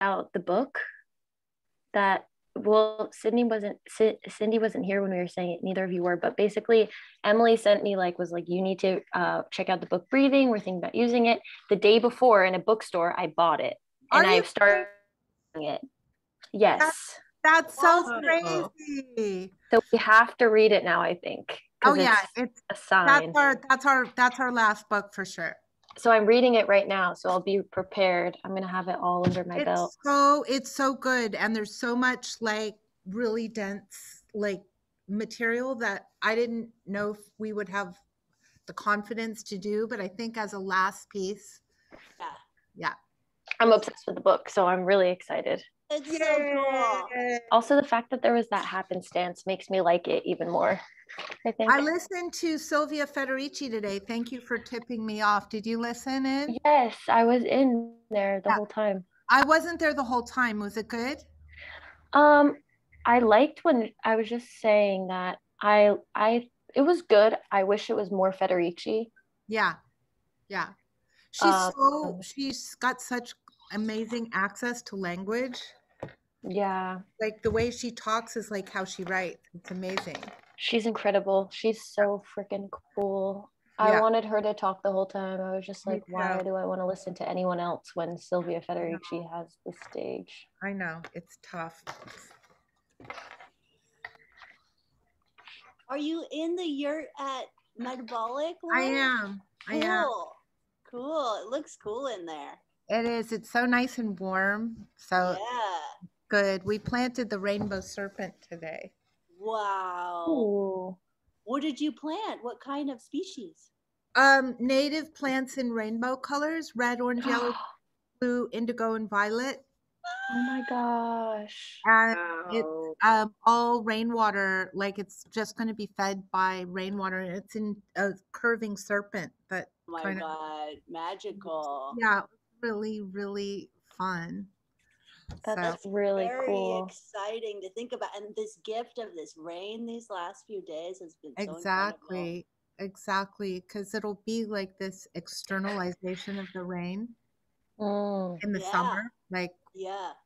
out the book that, well, Cindy wasn't here when we were saying it, neither of you were, but basically Emily sent me, like, was like, you need to check out the book Breathing, we're thinking about using it. The day before in a bookstore I bought it and Are you? I've started it. Yes. That's so Oh. crazy. So we have to read it now, I think, Oh because yeah, it's a sign. that's our last book for sure. So I'm reading it right now, so I'll be prepared. I'm gonna have it all under my belt. It's so good, and there's so much like really dense like material that I didn't know if we would have the confidence to do, but I think as a last piece, yeah. I'm obsessed with the book, so I'm really excited. It's so cool. Also, the fact that there was that happenstance makes me like it even more, I think. I listened to Sylvia Federici today. Thank you for tipping me off. Did you listen in? Yes, I was in there the whole time. I wasn't there the whole time. Was it good? I liked when I was just saying that it was good. I wish it was more Federici. Yeah. Yeah. She's got such amazing access to language. Yeah. Like the way she talks is like how she writes. It's amazing. She's incredible. She's so freaking cool. I wanted her to talk the whole time. I was just like, why do I want to listen to anyone else when Sylvia Federici has the stage? I know. It's tough. Are you in the yurt at Metabolic? I am. Cool. I am. Cool. It looks cool in there. It is. It's so nice and warm. So yeah. Good. We planted the rainbow serpent today. Wow. Ooh. What did you plant? What kind of species? Native plants in rainbow colors: red, orange, yellow, blue, indigo, and violet. Oh my gosh. And it's all rainwater, like it's just going to be fed by rainwater. And it's in a curving serpent that oh my God, magical. Yeah, really, really fun. That's really cool. Very exciting to think about. And this gift of this rain these last few days has been so incredible. Exactly, because it'll be like this externalization of the rain in the summer, like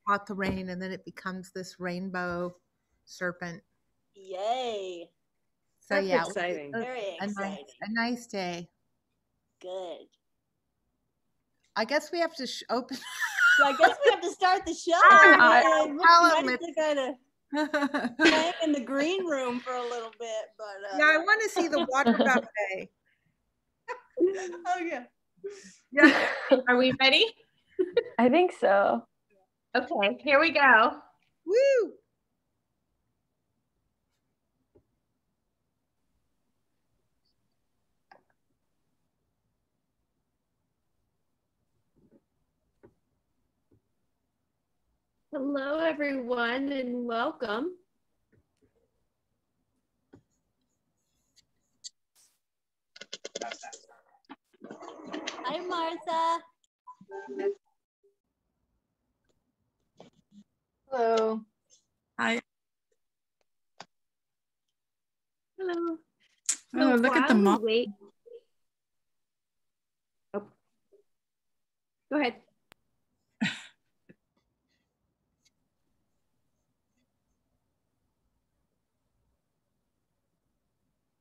hot the rain, and then it becomes this rainbow serpent. Yay! So that's exciting. Very exciting. A nice day. Good. I guess we have to open. I guess we have to start the show. Kind of hang in the green room for a little bit, but yeah, I want to see the water buffet. Oh yeah. Yeah. Are we ready? I think so. Okay, here we go. Woo! Hello, everyone, and welcome. Hi, Martha. Hello. Hi. Hello. Oh, look at the mom. Wait. Oh. Go ahead.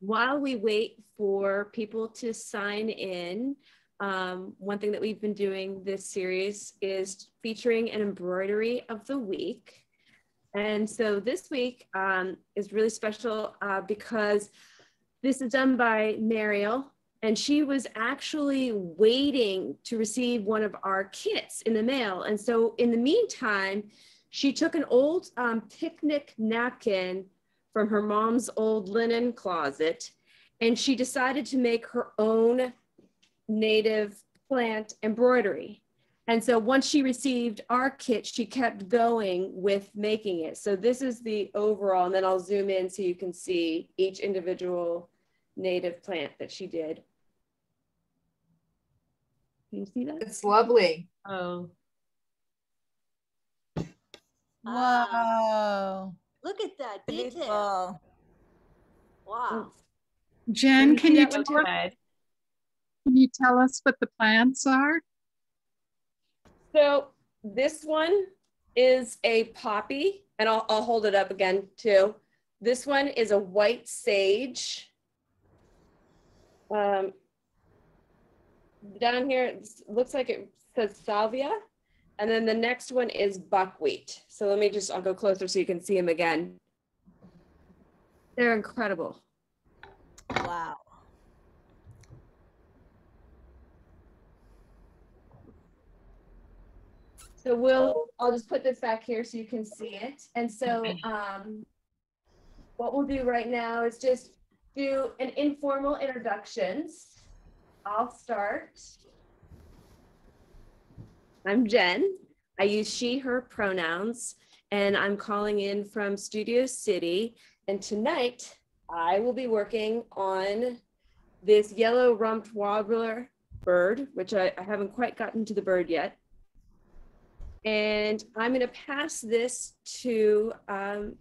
While we wait for people to sign in, one thing that we've been doing this series is featuring an embroidery of the week. And so this week is really special because this is done by Mariel, and she was actually waiting to receive one of our kits in the mail. And so in the meantime, she took an old picnic napkin from her mom's old linen closet, and she decided to make her own native plant embroidery. And so once she received our kit, she kept going with making it. So this is the overall, and then I'll zoom in so you can see each individual native plant that she did. Can you see that? It's lovely. Oh. Whoa. Look at that detail. Beautiful. Wow. Jen, can you tell us what the plants are? So this one is a poppy, and I'll hold it up again too. This one is a white sage. Down here, it looks like it says salvia. And then the next one is buckwheat. So let me I'll go closer so you can see them again. They're incredible. Wow. So I'll just put this back here so you can see it. And so what we'll do right now is just do an informal introductions. I'll start. I'm Jen. I use she, her pronouns, and I'm calling in from Studio City. And tonight I will be working on this yellow rumped warbler bird, which I haven't quite gotten to the bird yet. And I'm going to pass this to Emily.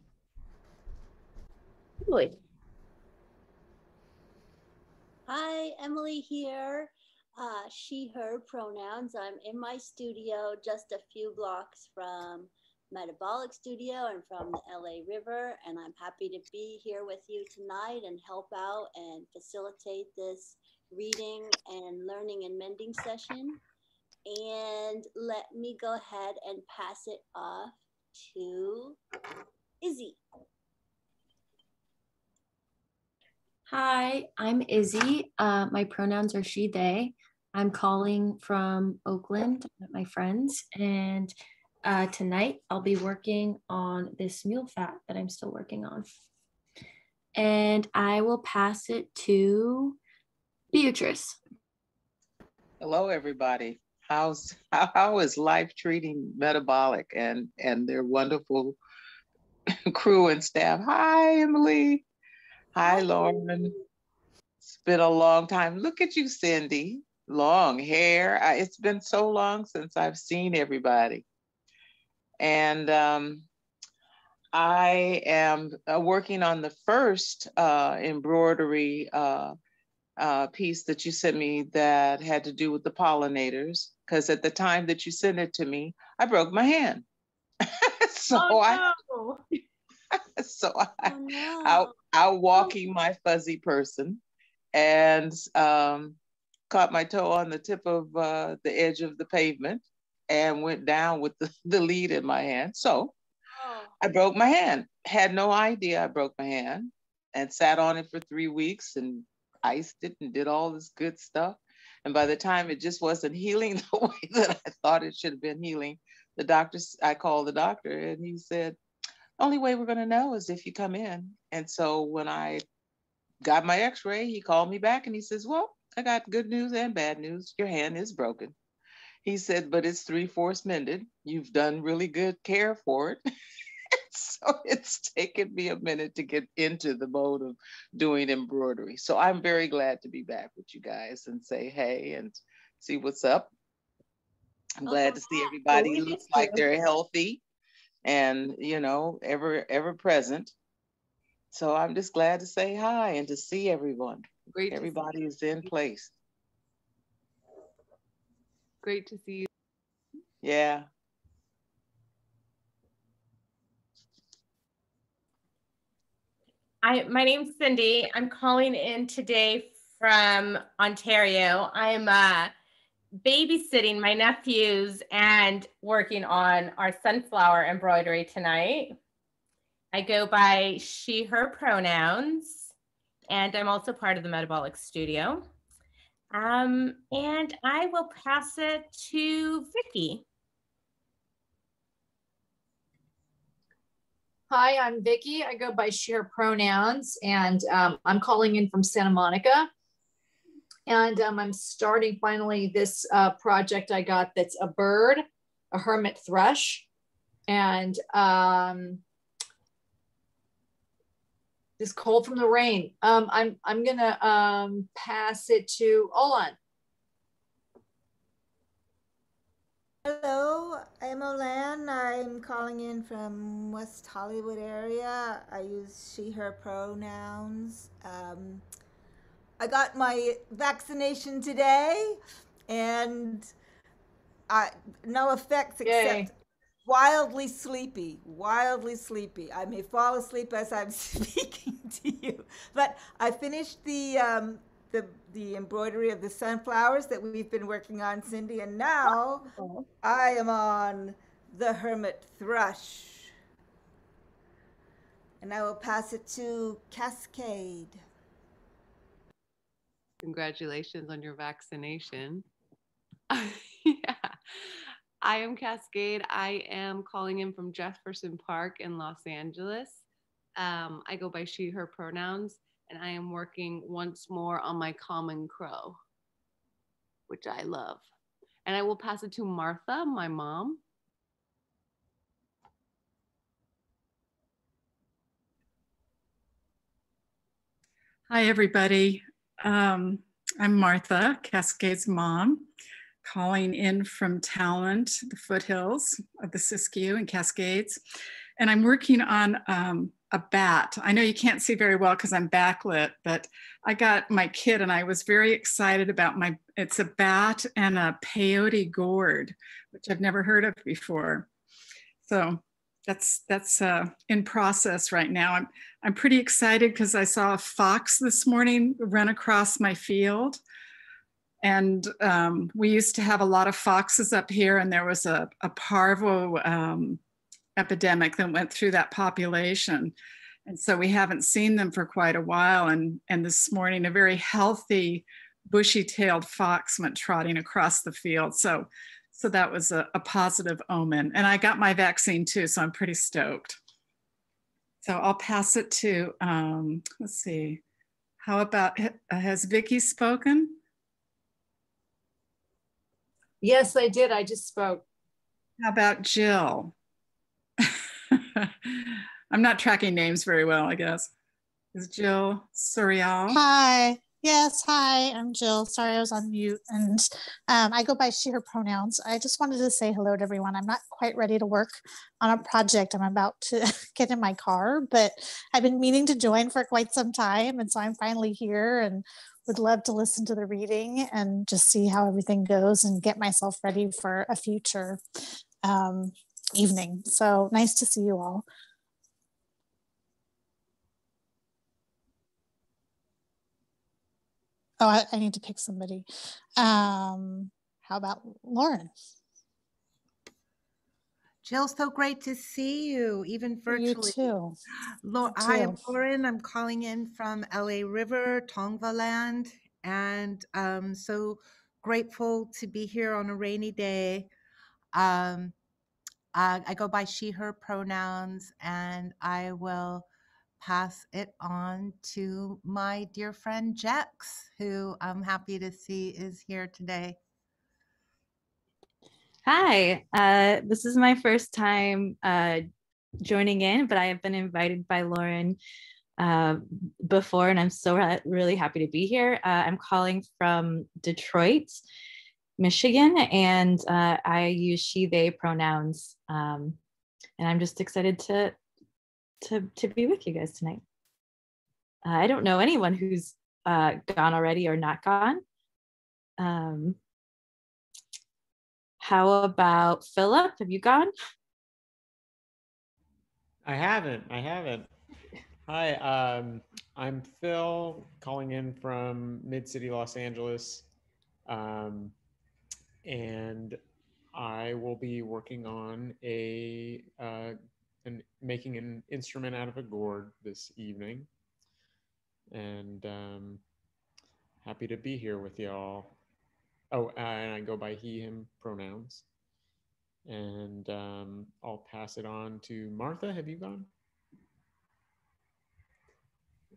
Hi, Emily here. She, her pronouns. I'm in my studio just a few blocks from Metabolic Studio and from the LA River. And I'm happy to be here with you tonight and help out and facilitate this reading and learning and mending session. And let me go ahead and pass it off to Izzy. Hi, I'm Izzy. My pronouns are she, they. I'm calling from Oakland with my friends, and tonight I'll be working on this mule fat that I'm still working on. And I will pass it to Beatrice. Hello, everybody. How is life treating Metabolic and their wonderful crew and staff? Hi, Emily. Hi, Lauren. It's been a long time. Look at you, Cindy. Long hair. It's been so long since I've seen everybody. And I am working on the first embroidery piece that you sent me that had to do with the pollinators, because at the time that you sent it to me, I broke my hand. I'm walking my fuzzy person and caught my toe on the tip of the edge of the pavement and went down with the lead in my hand. So I broke my hand, had no idea I broke my hand, and sat on it for 3 weeks and iced it and did all this good stuff. And by the time it just wasn't healing the way that I thought it should have been healing, I called the doctor and he said, only way we're going to know is if you come in. And so when I got my x-ray, he called me back and he says, well, I got good news and bad news. Your hand is broken. He said, but it's 3/4 mended. You've done really good care for it. So it's taken me a minute to get into the mode of doing embroidery. So I'm very glad to be back with you guys and say hey and see what's up. I'm glad to see everybody looks like they're healthy and, you know, ever present. So I'm just glad to say hi and to see everyone. Great. Everybody is in place. Great to see you. Yeah. My name's Cindy. I'm calling in today from Ontario. I'm babysitting my nephews and working on our sunflower embroidery tonight. I go by she, her pronouns, and I'm also part of the Metabolic Studio. And I will pass it to Vicki. Hi, I'm Vicki. I go by she, her pronouns, and I'm calling in from Santa Monica. And I'm starting finally this project I got that's a bird, a hermit thrush. And this cold from the rain. I'm gonna pass it to Olan. Hello, I'm Olan. I'm calling in from West Hollywood area. I use she, her pronouns. I got my vaccination today and no effects except wildly sleepy, wildly sleepy. I may fall asleep as I'm speaking to you, but I finished the embroidery of the sunflowers that we've been working on, Cindy, and now I am on the hermit thrush, and I will pass it to Cascade. Congratulations on your vaccination. Yeah. I am Cascade. I am calling in from Jefferson Park in Los Angeles. I go by she, her pronouns, and I am working once more on my common crow, which I love. And I will pass it to Martha, my mom. Hi, everybody. I'm Martha, Cascade's mom, calling in from Talent, the foothills of the Siskiyou and Cascades. And I'm working on a bat. I know you can't see very well because I'm backlit, but I got my kit and I was very excited about it's a bat and a peyote gourd, which I've never heard of before. So that's in process right now. I'm pretty excited because I saw a fox this morning run across my field. And we used to have a lot of foxes up here, and there was a parvo epidemic that went through that population. And so we haven't seen them for quite a while. And this morning, a very healthy, bushy-tailed fox went trotting across the field. So that was a positive omen. And I got my vaccine too, so I'm pretty stoked. So I'll pass it to, let's see, how about, has Vicki spoken? Yes, I did. I just spoke. How about Jill? I'm not tracking names very well, I guess. Is Jill Surreal? Hi. Yes, hi, I'm Jill. Sorry, I was on mute. And I go by she, her pronouns. I just wanted to say hello to everyone. I'm not quite ready to work on a project. I'm about to get in my car, but I've been meaning to join for quite some time. And so I'm finally here and would love to listen to the reading and just see how everything goes and get myself ready for a future evening. So nice to see you all. Oh, I need to pick somebody. How about Lauren? Jill, so great to see you, even virtually. You too. Hi, I'm Lauren. I'm calling in from LA River, Tongvaland, and so grateful to be here on a rainy day. I go by she, her pronouns, and I will pass it on to my dear friend Jex, who I'm happy to see is here today. Hi, this is my first time joining in, but I have been invited by Lauren before, and I'm so really happy to be here. I'm calling from Detroit, Michigan, and I use she, they pronouns, and I'm just excited to be with you guys tonight. I don't know anyone who's gone already or not gone. How about Philip? Have you gone? I haven't. Hi, I'm Phil, calling in from Mid-City Los Angeles, and I will be working on making an instrument out of a gourd this evening, and happy to be here with y'all. Oh, and I go by he, him pronouns. And I'll pass it on to Martha. Have you gone?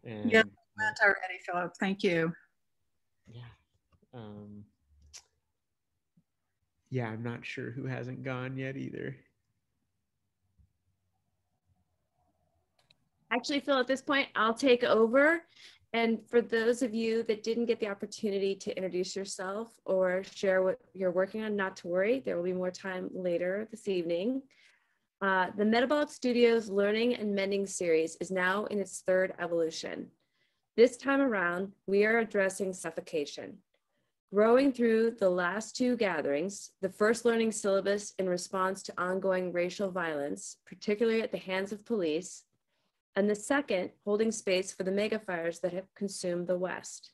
And, yeah, went already, Philip. Thank you. Yeah. Yeah, I'm not sure who hasn't gone yet either. Actually, Phil, at this point, I'll take over. And for those of you that didn't get the opportunity to introduce yourself or share what you're working on, not to worry, there will be more time later this evening. The Metabolic Studios Learning and Mending series is now in its third evolution. This time around, we are addressing suffocation. Growing through the last two gatherings, the first learning syllabus in response to ongoing racial violence, particularly at the hands of police, and the second holding space for the megafires that have consumed the West.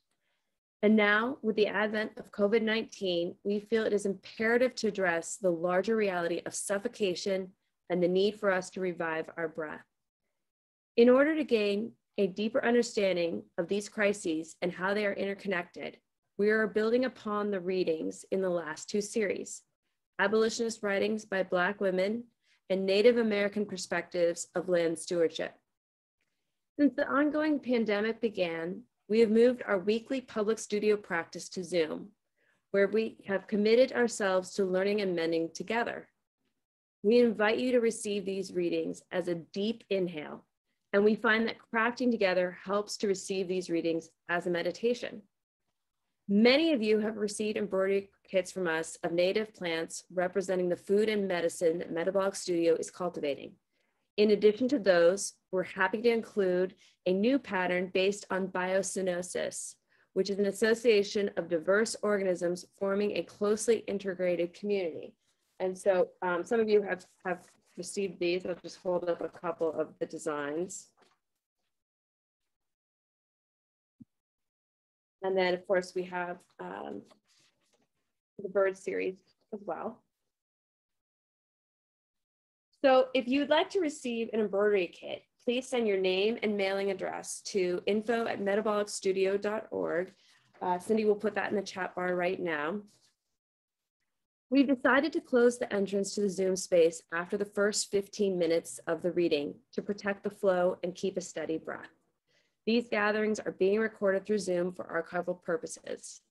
And now, with the advent of COVID-19, we feel it is imperative to address the larger reality of suffocation and the need for us to revive our breath. In order to gain a deeper understanding of these crises and how they are interconnected, we are building upon the readings in the last two series, abolitionist writings by Black women and Native American perspectives of land stewardship. Since the ongoing pandemic began, we have moved our weekly public studio practice to Zoom, where we have committed ourselves to learning and mending together. We invite you to receive these readings as a deep inhale, and we find that crafting together helps to receive these readings as a meditation. Many of you have received embroidery kits from us of native plants representing the food and medicine that Metabolic Studio is cultivating. In addition to those, we're happy to include a new pattern based on biosynosis, which is an association of diverse organisms forming a closely integrated community. And so some of you have received these. I'll just hold up a couple of the designs. And then, of course, we have the bird series as well. So if you'd like to receive an embroidery kit, please send your name and mailing address to info@metabolicstudio.org. Cindy will put that in the chat bar right now. We've decided to close the entrance to the Zoom space after the first 15 minutes of the reading to protect the flow and keep a steady breath. These gatherings are being recorded through Zoom for archival purposes.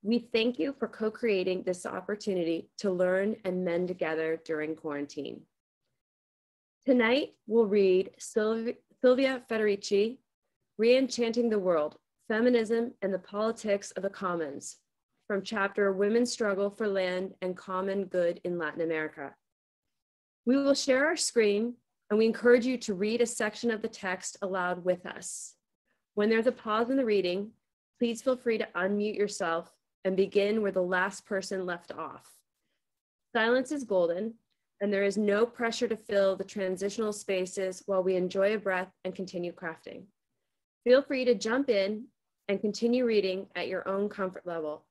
We thank you for co-creating this opportunity to learn and mend together during quarantine. Tonight, we'll read Sylvia Federici, Re-Enchanting the World, Feminism and the Politics of the Commons, from chapter Women's Struggle for Land and Common Good in Latin America. We will share our screen, and we encourage you to read a section of the text aloud with us. When there's a pause in the reading, please feel free to unmute yourself and begin where the last person left off. Silence is golden, and there is no pressure to fill the transitional spaces while we enjoy a breath and continue crafting. Feel free to jump in and continue reading at your own comfort level.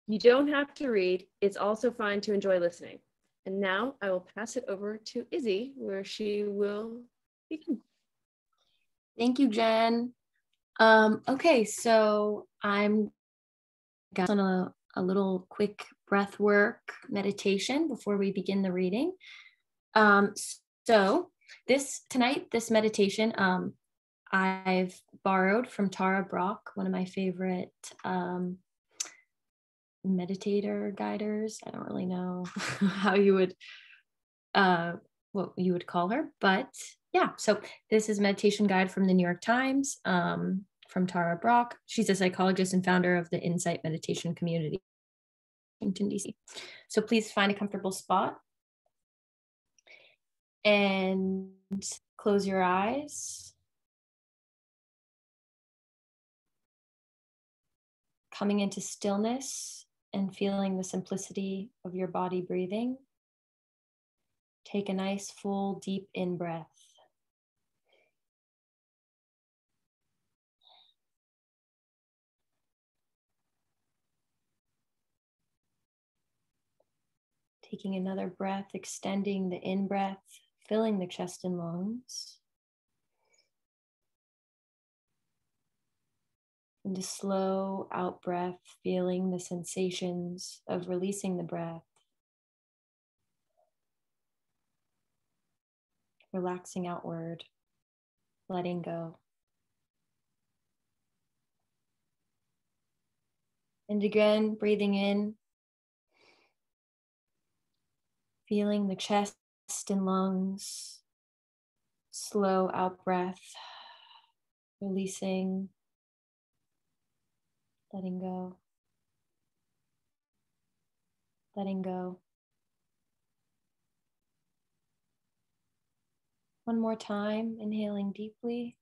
You don't have to read, it's also fine to enjoy listening. And now I will pass it over to Izzy, where she will begin. Thank you, Jen. Okay, so I'm on a little quick breath work meditation before we begin the reading. So this meditation, I've borrowed from Tara Brach, one of my favorite meditator guiders. I don't really know how you would, what you would call her, but yeah. So this is a meditation guide from the New York Times, from Tara Brach. She's a psychologist and founder of the Insight Meditation Community, Washington, D.C. So please find a comfortable spot and close your eyes. Coming into stillness and feeling the simplicity of your body breathing. Take a nice, full, deep in-breath. Taking another breath, extending the in-breath, filling the chest and lungs. And a slow out-breath, feeling the sensations of releasing the breath. Relaxing outward, letting go. And again, breathing in, feeling the chest and lungs, slow out breath, releasing, letting go, letting go. One more time, inhaling deeply,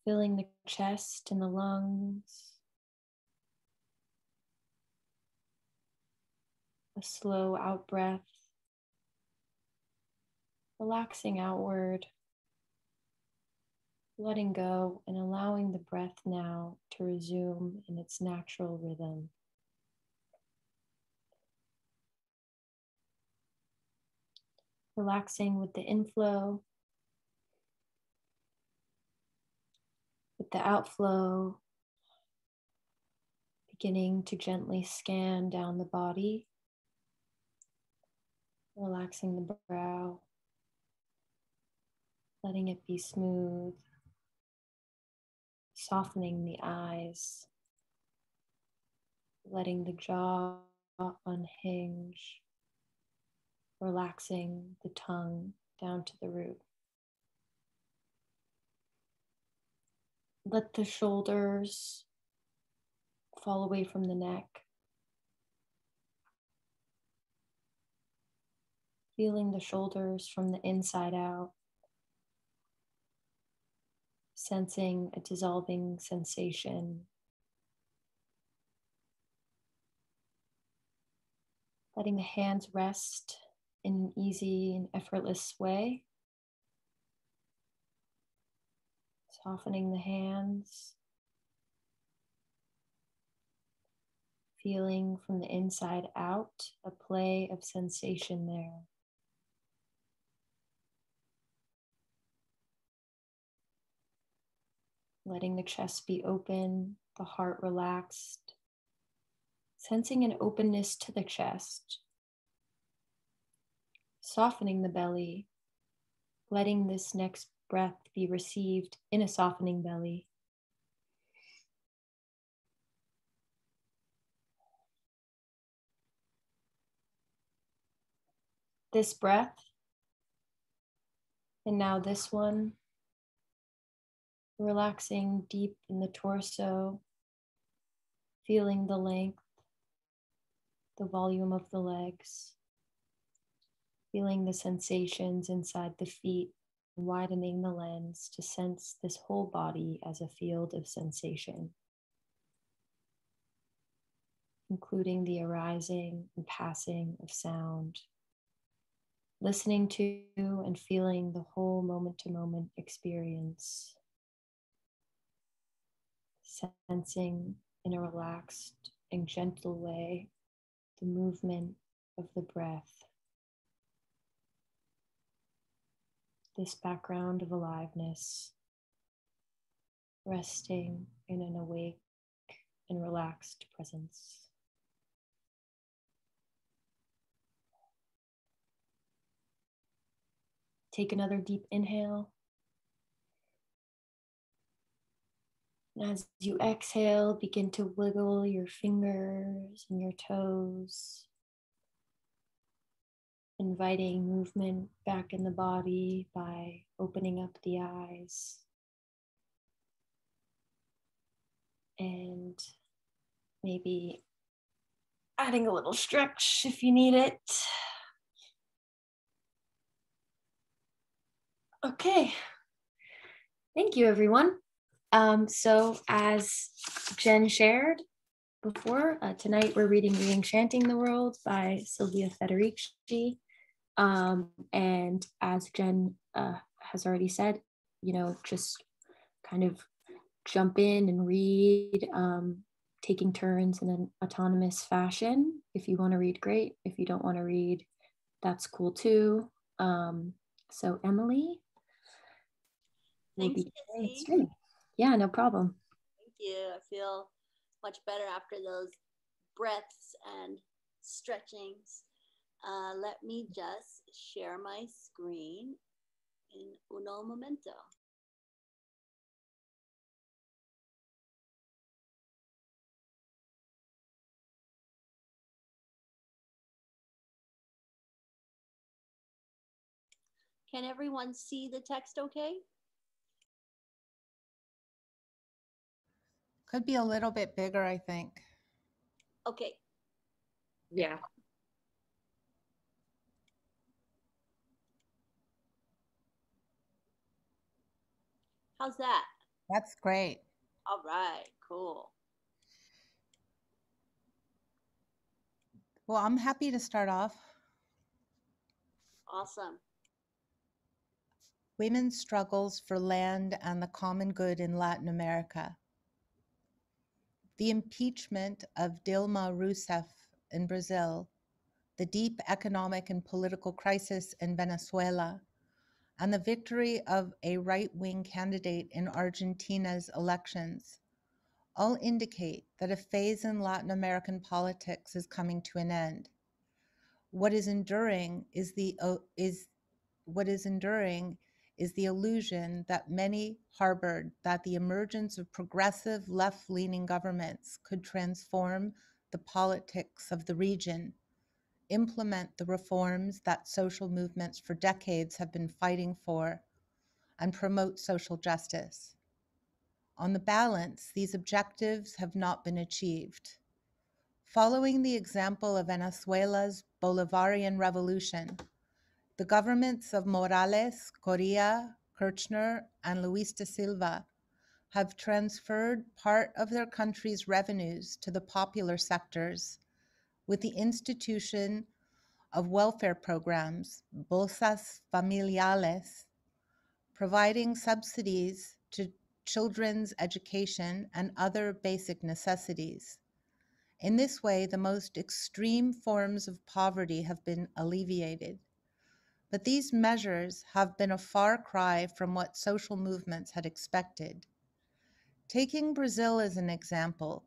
filling the chest and the lungs, slow out breath, relaxing outward, letting go and allowing the breath now to resume in its natural rhythm. Relaxing with the inflow, with the outflow, beginning to gently scan down the body, relaxing the brow, letting it be smooth, softening the eyes, letting the jaw unhinge, relaxing the tongue down to the root. Let the shoulders fall away from the neck, feeling the shoulders from the inside out, sensing a dissolving sensation. Letting the hands rest in an easy and effortless way. Softening the hands. Feeling from the inside out a play of sensation there. Letting the chest be open, the heart relaxed. Sensing an openness to the chest. Softening the belly. Letting this next breath be received in a softening belly. This breath, and now this one, relaxing deep in the torso, feeling the length, the volume of the legs, feeling the sensations inside the feet, widening the lens to sense this whole body as a field of sensation, including the arising and passing of sound, listening to and feeling the whole moment-to-moment experience, sensing in a relaxed and gentle way the movement of the breath, this background of aliveness, resting in an awake and relaxed presence. Take another deep inhale. And as you exhale, begin to wiggle your fingers and your toes, inviting movement back in the body by opening up the eyes and maybe adding a little stretch if you need it. Okay, thank you everyone. So as Jen shared before, tonight we're reading Re-Enchanting the World by Sylvia Federici. And as Jen has already said, just kind of jump in and read, taking turns in an autonomous fashion. If you want to read, great. If you don't want to read, that's cool too. So Emily, Thanks, Cassie. Yeah, no problem. Thank you. I feel much better after those breaths and stretchings. Let me just share my screen in uno momento. Can everyone see the text okay? Could be a little bit bigger, I think. Okay. Yeah. How's that? That's great. All right, cool. Well, I'm happy to start off. Awesome. Women's struggles for land and the common good in Latin America. The impeachment of Dilma Rousseff in Brazil, the deep economic and political crisis in Venezuela, and the victory of a right-wing candidate in Argentina's elections all indicate that a phase in Latin American politics is coming to an end. What is enduring is the illusion that many harbored that the emergence of progressive left-leaning governments could transform the politics of the region, implement the reforms that social movements for decades have been fighting for, and promote social justice. On the balance, these objectives have not been achieved. Following the example of Venezuela's Bolivarian revolution, the governments of Morales, Correa, Kirchner, and Luis da Silva have transferred part of their country's revenues to the popular sectors with the institution of welfare programs, bolsas familiares, providing subsidies to children's education and other basic necessities. In this way, the most extreme forms of poverty have been alleviated. But these measures have been a far cry from what social movements had expected. Taking Brazil as an example,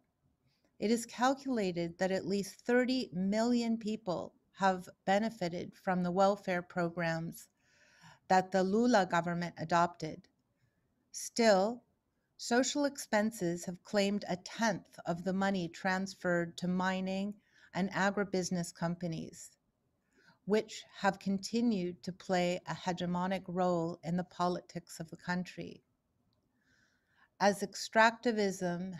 it is calculated that at least 30 million people have benefited from the welfare programs that the Lula government adopted. Still, social expenses have claimed a tenth of the money transferred to mining and agribusiness companies, which have continued to play a hegemonic role in the politics of the country. As extractivism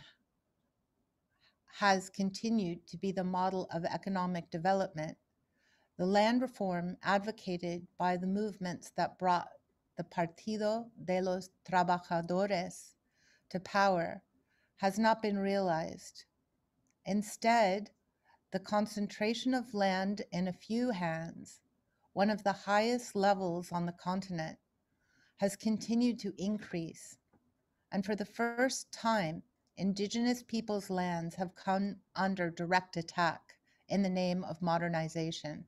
has continued to be the model of economic development, the land reform advocated by the movements that brought the Partido de los Trabajadores to power has not been realized. Instead, the concentration of land in a few hands, one of the highest levels on the continent, has continued to increase. And for the first time, indigenous peoples' lands have come under direct attack in the name of modernization.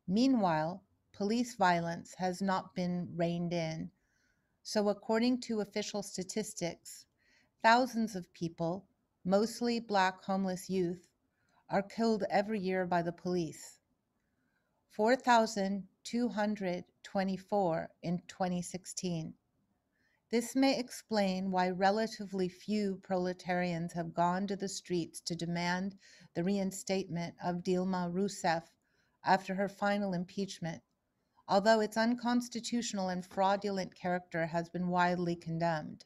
Meanwhile, police violence has not been reined in. So according to official statistics, thousands of people, mostly Black homeless youth, are killed every year by the police. 4,224 in 2016. This may explain why relatively few proletarians have gone to the streets to demand the reinstatement of Dilma Rousseff after her final impeachment, although its unconstitutional and fraudulent character has been widely condemned.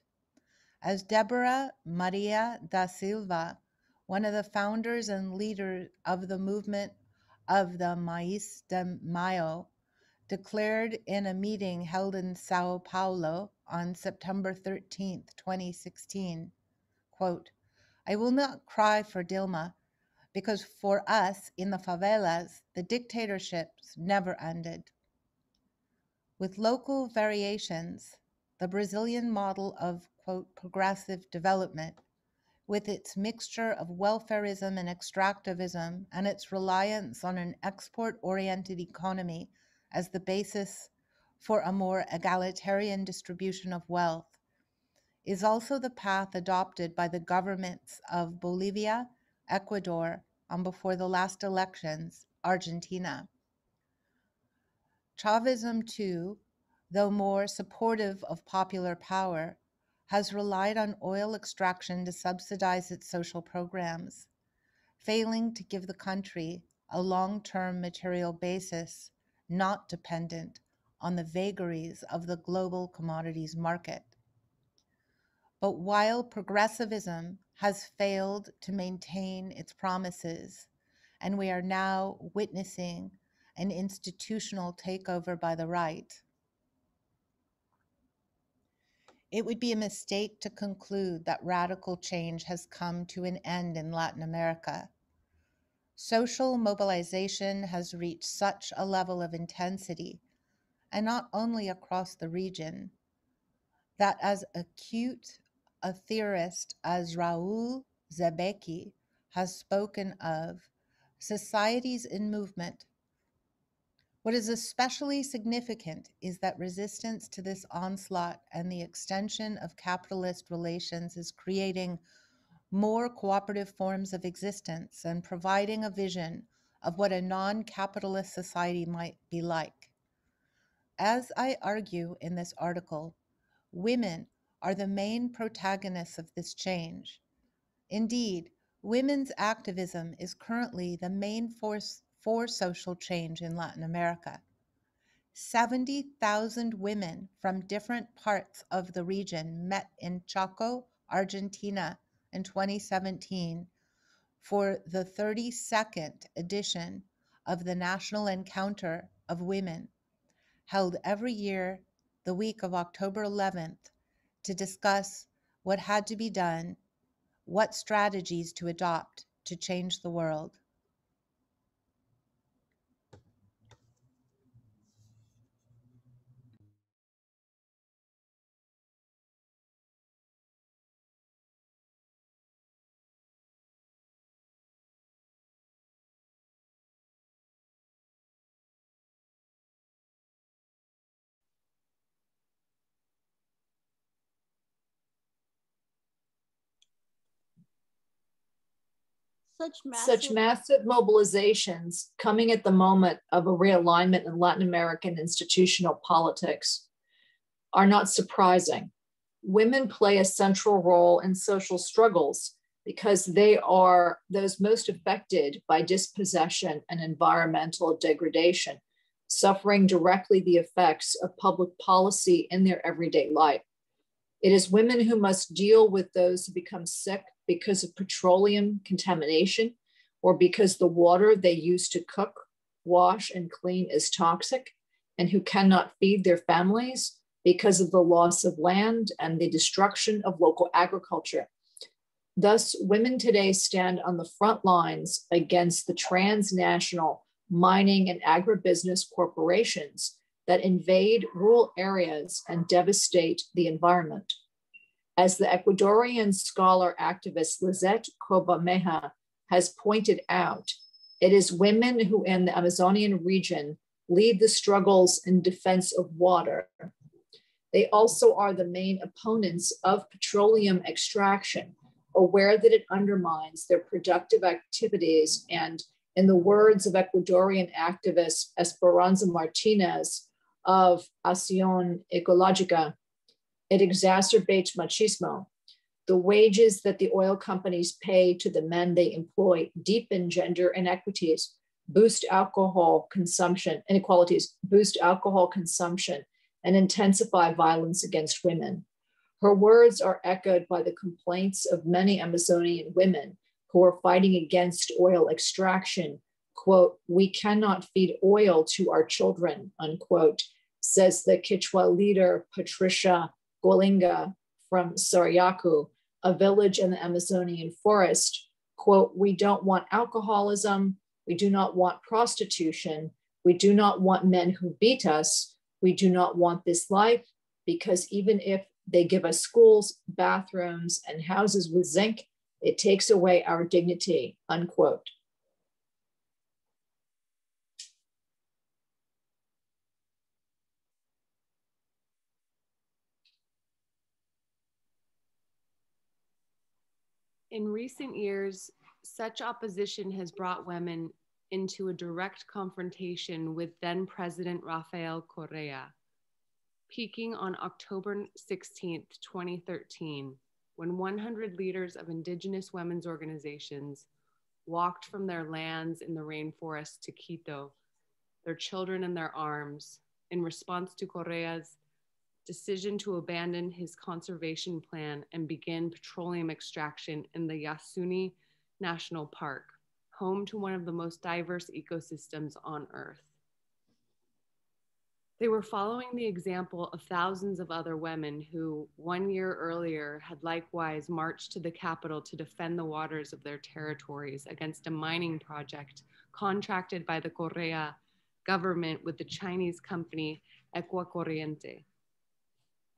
As Deborah Maria da Silva, one of the founders and leaders of the movement of the Mais de Mayo, declared in a meeting held in Sao Paulo on September 13, 2016, quote, "I will not cry for Dilma because for us in the favelas, the dictatorships never ended." With local variations, the Brazilian model of, quote, progressive development, with its mixture of welfarism and extractivism and its reliance on an export-oriented economy as the basis for a more egalitarian distribution of wealth, is also the path adopted by the governments of Bolivia, Ecuador, and before the last elections, Argentina. Chavism, too, though more supportive of popular power, has relied on oil extraction to subsidize its social programs, failing to give the country a long-term material basis not dependent on the vagaries of the global commodities market. But while progressivism has failed to maintain its promises, and we are now witnessing an institutional takeover by the right, it would be a mistake to conclude that radical change has come to an end in Latin America. social mobilization has reached such a level of intensity, and not only across the region, that as acute a theorist as Raoul Zebeki has spoken of societies in movement. What is especially significant is that resistance to this onslaught and the extension of capitalist relations is creating more cooperative forms of existence and providing a vision of what a non-capitalist society might be like. As I argue in this article, women are the main protagonists of this change. Indeed, women's activism is currently the main force for social change in Latin America. 70,000 women from different parts of the region met in Chaco, Argentina in 2017 for the 32nd edition of the National Encounter of Women, held every year the week of October 11th, to discuss what had to be done, what strategies to adopt to change the world. Such massive mobilizations coming at the moment of a realignment in Latin American institutional politics are not surprising. Women play a central role in social struggles because they are those most affected by dispossession and environmental degradation, suffering directly the effects of public policy in their everyday life. It is women who must deal with those who become sick because of petroleum contamination or because the water they use to cook, wash, and clean is toxic, and who cannot feed their families because of the loss of land and the destruction of local agriculture. Thus, women today stand on the front lines against the transnational mining and agribusiness corporations that invade rural areas and devastate the environment. As the Ecuadorian scholar activist Lizette Cobameja has pointed out, it is women who in the Amazonian region lead the struggles in defense of water. They also are the main opponents of petroleum extraction, aware that it undermines their productive activities, and in the words of Ecuadorian activist Esperanza Martinez of Acción Ecológica, it exacerbates machismo. The wages that the oil companies pay to the men they employ deepen gender inequities, boost alcohol consumption, inequalities, boost alcohol consumption, and intensify violence against women. Her words are echoed by the complaints of many Amazonian women who are fighting against oil extraction. Quote, "We cannot feed oil to our children," unquote, says the Quechua leader Patricia Golinga from Sarayaku, a village in the Amazonian forest. Quote, "We don't want alcoholism. We do not want prostitution. We do not want men who beat us. We do not want this life, because even if they give us schools, bathrooms, and houses with zinc, it takes away our dignity," unquote. In recent years, such opposition has brought women into a direct confrontation with then President Rafael Correa, peaking on October 16, 2013, when 100 leaders of indigenous women's organizations walked from their lands in the rainforest to Quito, their children in their arms, in response to Correa's decision to abandon his conservation plan and begin petroleum extraction in the Yasuni National Park, home to one of the most diverse ecosystems on Earth. They were following the example of thousands of other women who, 1 year earlier, had likewise marched to the capital to defend the waters of their territories against a mining project contracted by the Correa government with the Chinese company Ecuacorriente.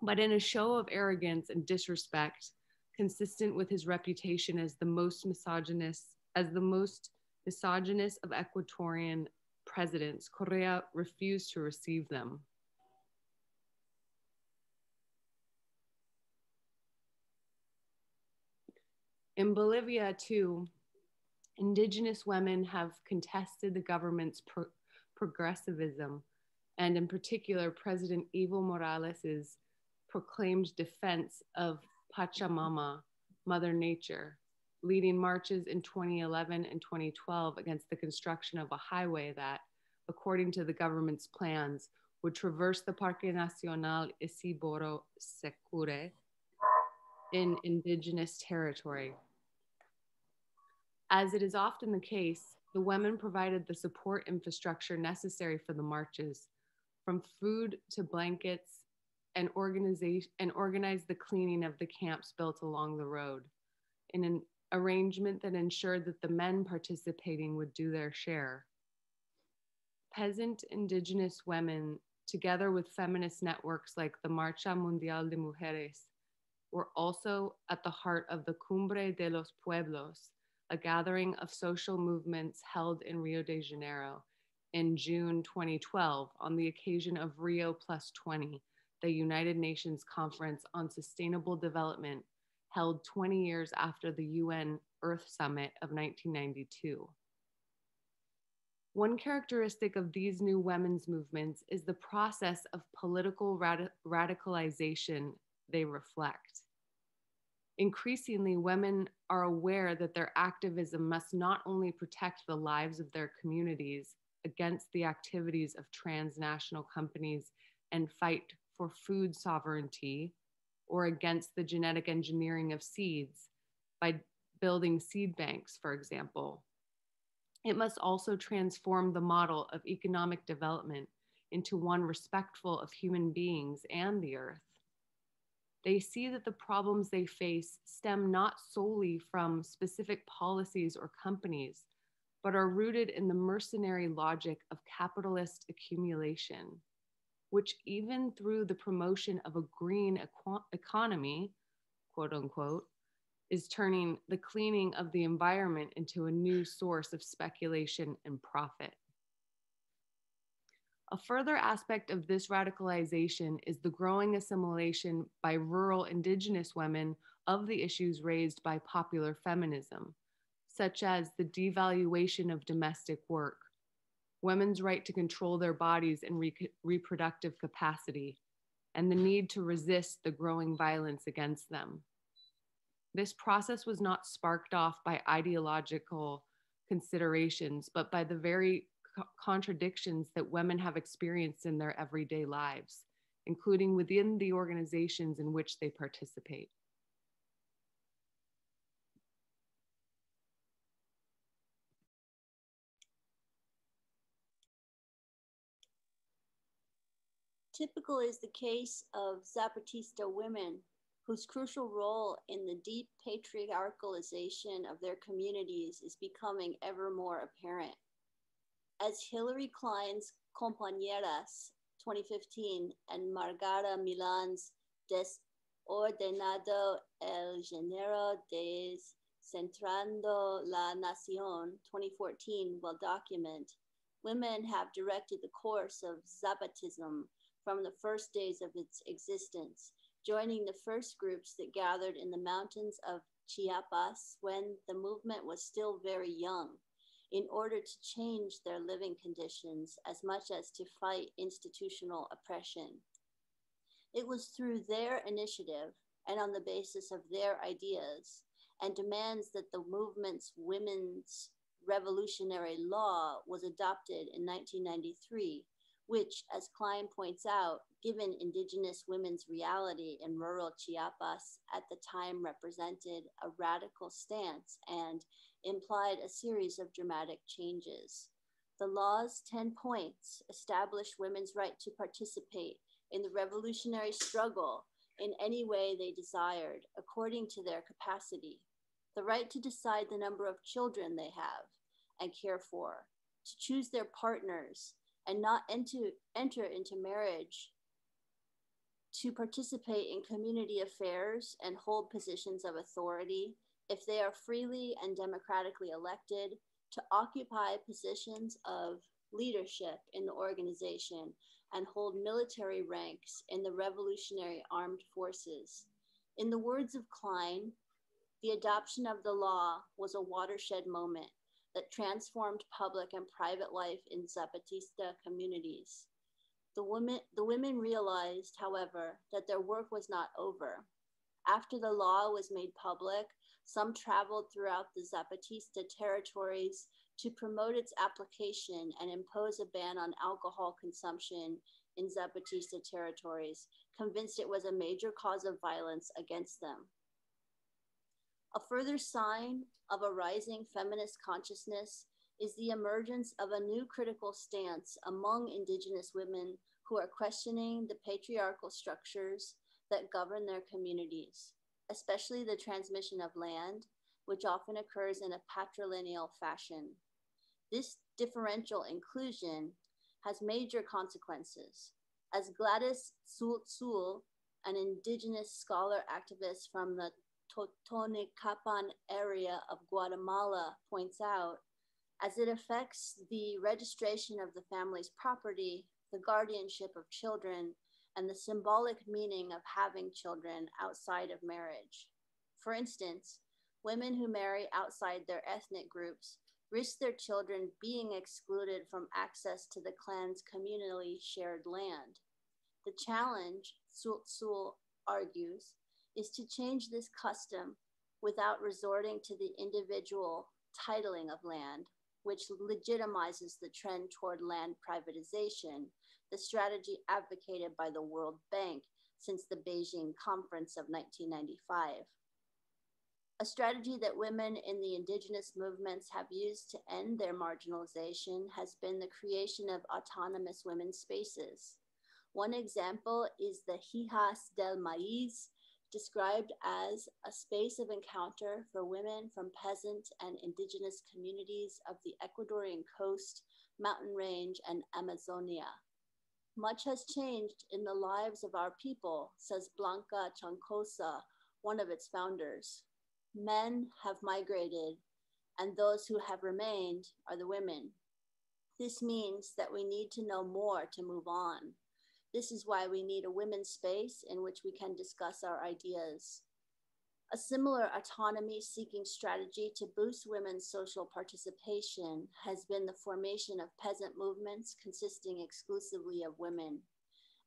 But in a show of arrogance and disrespect, consistent with his reputation as the most misogynist of Ecuadorian presidents, Correa refused to receive them. In Bolivia, too, indigenous women have contested the government's progressivism, and in particular, President Evo Morales's proclaimed defense of Pachamama, Mother Nature, leading marches in 2011 and 2012 against the construction of a highway that, according to the government's plans, would traverse the Parque Nacional Isiboro Secure in indigenous territory. As it is often the case, the women provided the support infrastructure necessary for the marches, from food to blankets, and organized the cleaning of the camps built along the road, in an arrangement that ensured that the men participating would do their share. Peasant indigenous women, together with feminist networks like the Marcha Mundial de Mujeres, were also at the heart of the Cumbre de los Pueblos, a gathering of social movements held in Rio de Janeiro in June 2012 on the occasion of Rio Plus 20, the United Nations Conference on Sustainable Development, held 20 years after the UN Earth Summit of 1992. One characteristic of these new women's movements is the process of political radicalization they reflect. Increasingly, women are aware that their activism must not only protect the lives of their communities against the activities of transnational companies and fight for food sovereignty, or against the genetic engineering of seeds by building seed banks, for example. It must also transform the model of economic development into one respectful of human beings and the earth. They see that the problems they face stem not solely from specific policies or companies, but are rooted in the mercenary logic of capitalist accumulation, which even through the promotion of a green economy, quote unquote, is turning the cleaning of the environment into a new source of speculation and profit. A further aspect of this radicalization is the growing assimilation by rural indigenous women of the issues raised by popular feminism, such as the devaluation of domestic work, women's right to control their bodies and reproductive capacity, and the need to resist the growing violence against them. This process was not sparked off by ideological considerations, but by the very contradictions that women have experienced in their everyday lives, including within the organizations in which they participate. Typical is the case of Zapatista women, whose crucial role in the deep patriarchalization of their communities is becoming ever more apparent. As Hillary Klein's Compañeras 2015 and Margarita Milan's Desordenado el género descentrando la nación 2014 will document, women have directed the course of Zapatism from the first days of its existence, joining the first groups that gathered in the mountains of Chiapas when the movement was still very young, in order to change their living conditions as much as to fight institutional oppression. It was through their initiative and on the basis of their ideas and demands that the movement's women's revolutionary law was adopted in 1993, which, as Klein points out, given indigenous women's reality in rural Chiapas at the time, represented a radical stance and implied a series of dramatic changes. The law's 10 points establish women's right to participate in the revolutionary struggle in any way they desired, according to their capacity. The right to decide the number of children they have and care for, to choose their partners and not enter into marriage, to participate in community affairs and hold positions of authority if they are freely and democratically elected, to occupy positions of leadership in the organization and hold military ranks in the Revolutionary Armed Forces. In the words of Klein, the adoption of the law was a watershed moment that transformed public and private life in Zapatista communities. The women realized, however, that their work was not over. After the law was made public, some traveled throughout the Zapatista territories to promote its application and impose a ban on alcohol consumption in Zapatista territories, convinced it was a major cause of violence against them. A further sign of a rising feminist consciousness is the emergence of a new critical stance among Indigenous women who are questioning the patriarchal structures that govern their communities, especially the transmission of land, which often occurs in a patrilineal fashion. This differential inclusion has major consequences. As Gladys Tzul, an Indigenous scholar activist from the Totonicapán area of Guatemala, points out, as it affects the registration of the family's property, the guardianship of children, and the symbolic meaning of having children outside of marriage. For instance, women who marry outside their ethnic groups risk their children being excluded from access to the clan's communally shared land. The challenge, Tzul argues, is to change this custom without resorting to the individual titling of land, which legitimizes the trend toward land privatization, the strategy advocated by the World Bank since the Beijing Conference of 1995. A strategy that women in the indigenous movements have used to end their marginalization has been the creation of autonomous women's spaces. One example is the Hijas del Maíz, described as a space of encounter for women from peasant and indigenous communities of the Ecuadorian coast, mountain range, and Amazonia. Much has changed in the lives of our people, says Blanca Chancosa, one of its founders. Men have migrated, and those who have remained are the women. This means that we need to know more to move on. This is why we need a women's space in which we can discuss our ideas. A similar autonomy-seeking strategy to boost women's social participation has been the formation of peasant movements consisting exclusively of women.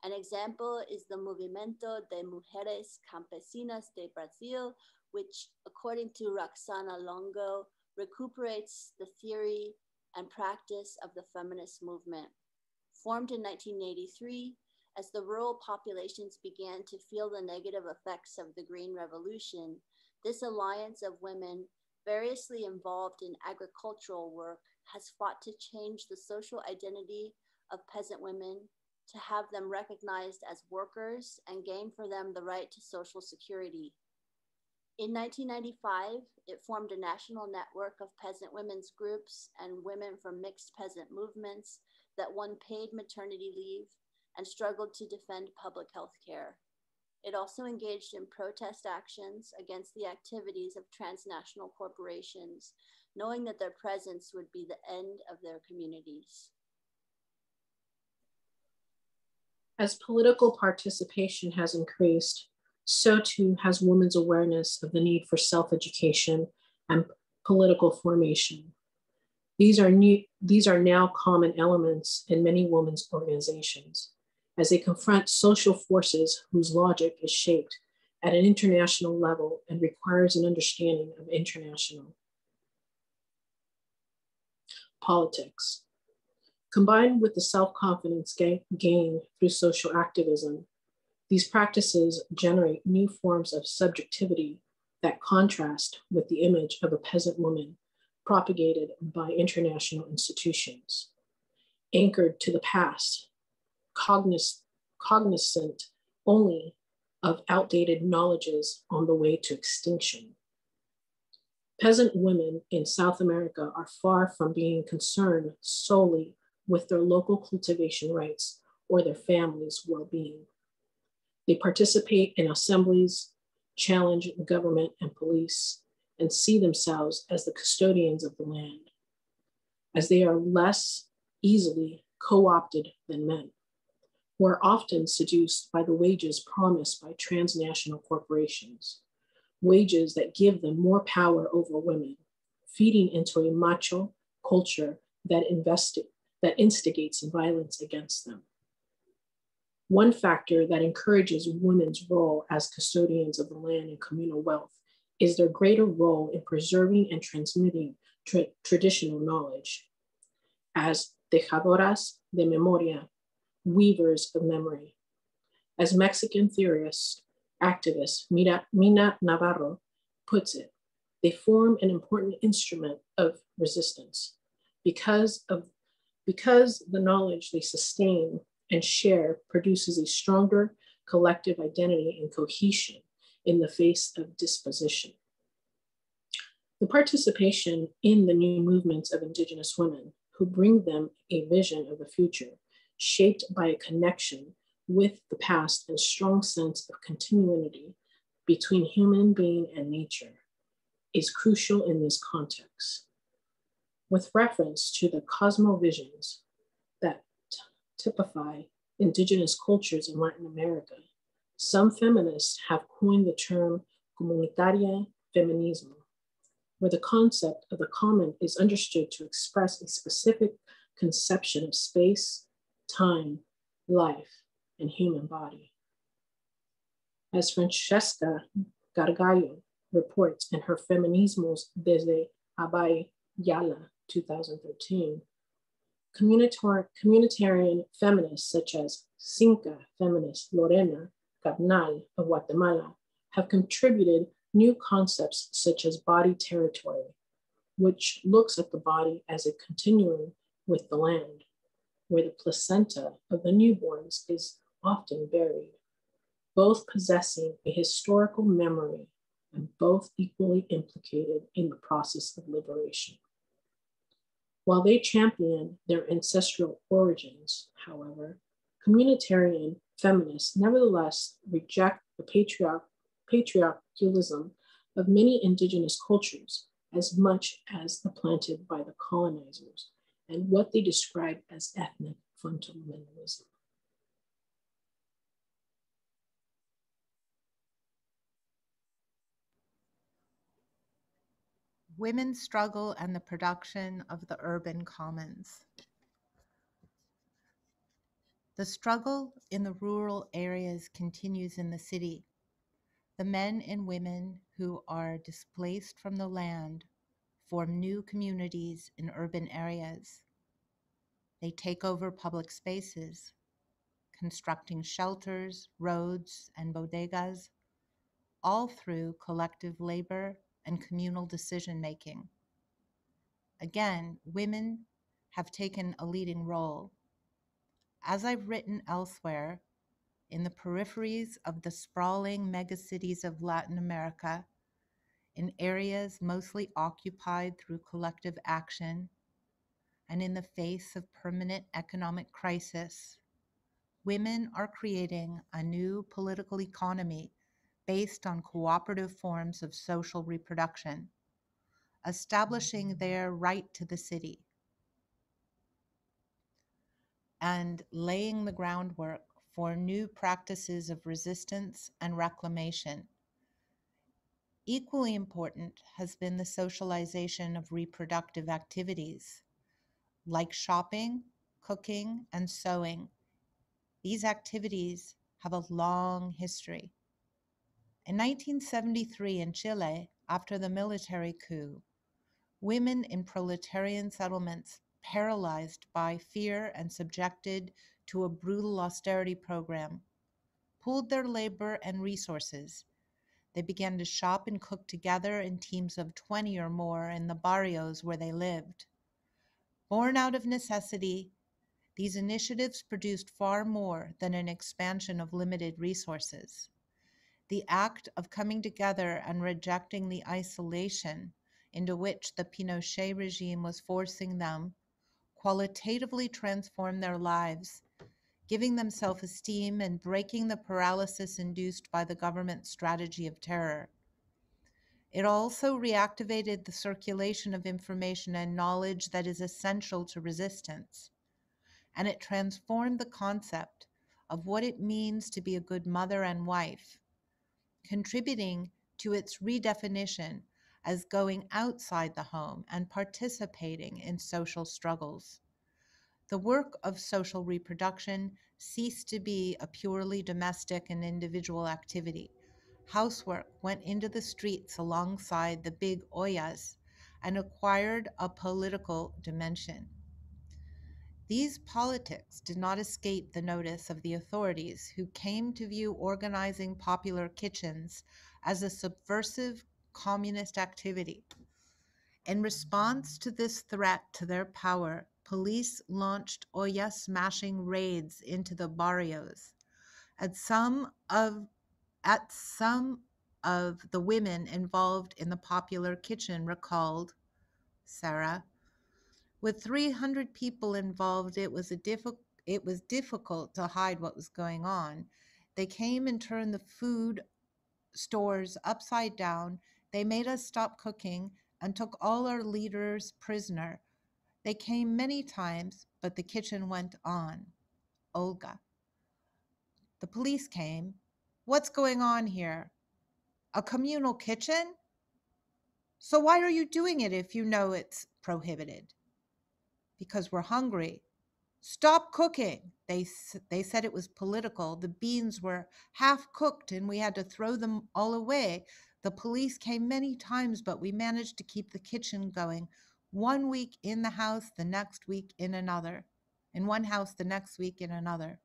An example is the Movimiento de Mujeres Campesinas de Brasil, which, according to Roxana Longo, recuperates the theory and practice of the feminist movement. Formed in 1983, as the rural populations began to feel the negative effects of the Green Revolution, this alliance of women variously involved in agricultural work has fought to change the social identity of peasant women, to have them recognized as workers and gain for them the right to social security. In 1995, it formed a national network of peasant women's groups and women from mixed peasant movements that won paid maternity leave and struggled to defend public health care. It also engaged in protest actions against the activities of transnational corporations, knowing that their presence would be the end of their communities. As political participation has increased, so too has women's awareness of the need for self-education and political formation. These are now common elements in many women's organizations, as they confront social forces whose logic is shaped at an international level and requires an understanding of international politics. Combined with the self-confidence gained through social activism, these practices generate new forms of subjectivity that contrast with the image of a peasant woman propagated by international institutions. anchored to the past, cognizant only of outdated knowledges on the way to extinction. Peasant women in South America are far from being concerned solely with their local cultivation rights or their families' well-being. They participate in assemblies, challenge government and police, and see themselves as the custodians of the land, as they are less easily co-opted than men, who are often seduced by the wages promised by transnational corporations, wages that give them more power over women, feeding into a macho culture that instigates violence against them. One factor that encourages women's role as custodians of the land and communal wealth is their greater role in preserving and transmitting traditional knowledge. As tejadoras de memoria, weavers of memory. As Mexican theorist, activist Mina Navarro puts it, they form an important instrument of resistance because the knowledge they sustain and share produces a stronger collective identity and cohesion in the face of disposition. The participation in the new movements of Indigenous women who bring them a vision of the future, shaped by a connection with the past and strong sense of continuity between human being and nature, is crucial in this context. With reference to the cosmovisions that typify Indigenous cultures in Latin America, some feminists have coined the term comunitaria feminismo, where the concept of the common is understood to express a specific conception of space, time, life, and human body. As Francesca Gargallo reports in her Feminismos desde Abay Yala 2013, communitarian feminists such as Cinca feminist Lorena Cabnal of Guatemala have contributed new concepts such as body territory, which looks at the body as a continuum with the land, where the placenta of the newborns is often buried, both possessing a historical memory and both equally implicated in the process of liberation. While they champion their ancestral origins, however, communitarian feminists nevertheless reject the patriarchalism of many Indigenous cultures as much as implanted by the colonizers and what they describe as ethnic fundamentalism. Women's struggle and the production of the urban commons. The struggle in the rural areas continues in the city. The men and women who are displaced from the land form new communities in urban areas. They take over public spaces, constructing shelters, roads, and bodegas, all through collective labor and communal decision-making. Again, women have taken a leading role. As I've written elsewhere, in the peripheries of the sprawling megacities of Latin America, in areas mostly occupied through collective action, and in the face of permanent economic crisis, women are creating a new political economy based on cooperative forms of social reproduction, establishing their right to the city, and laying the groundwork for new practices of resistance and reclamation. Equally important has been the socialization of reproductive activities, like shopping, cooking, and sewing. These activities have a long history. In 1973 in Chile, after the military coup, women in proletarian settlements, paralyzed by fear and subjected to a brutal austerity program, pooled their labor and resources. They began to shop and cook together in teams of 20 or more in the barrios where they lived. Born out of necessity These initiatives produced far more than an expansion of limited resources. The act of coming together and rejecting the isolation into which the Pinochet regime was forcing them qualitatively transformed their lives, giving them self-esteem and breaking the paralysis induced by the government's strategy of terror. It also reactivated the circulation of information and knowledge that is essential to resistance. And it transformed the concept of what it means to be a good mother and wife, contributing to its redefinition as going outside the home and participating in social struggles. The work of social reproduction ceased to be a purely domestic and individual activity. Housework went into the streets alongside the big ollas and acquired a political dimension. These politics did not escape the notice of the authorities, who came to view organizing popular kitchens as a subversive communist activity. In response to this threat to their power, police launched olla smashing raids into the barrios. At some of the women involved in the popular kitchen recalled, Sarah, with 300 people involved, it was difficult to hide what was going on. They came and turned the food stores upside down. They made us stop cooking and took all our leaders prisoner. They came many times, but the kitchen went on. Olga. The police came. What's going on here? A communal kitchen? So why are you doing it if you know it's prohibited? Because we're hungry. Stop cooking. They said it was political. The beans were half cooked and we had to throw them all away. The police came many times, but we managed to keep the kitchen going. 1 week in the house, the next week in another. In one house, the next week in another.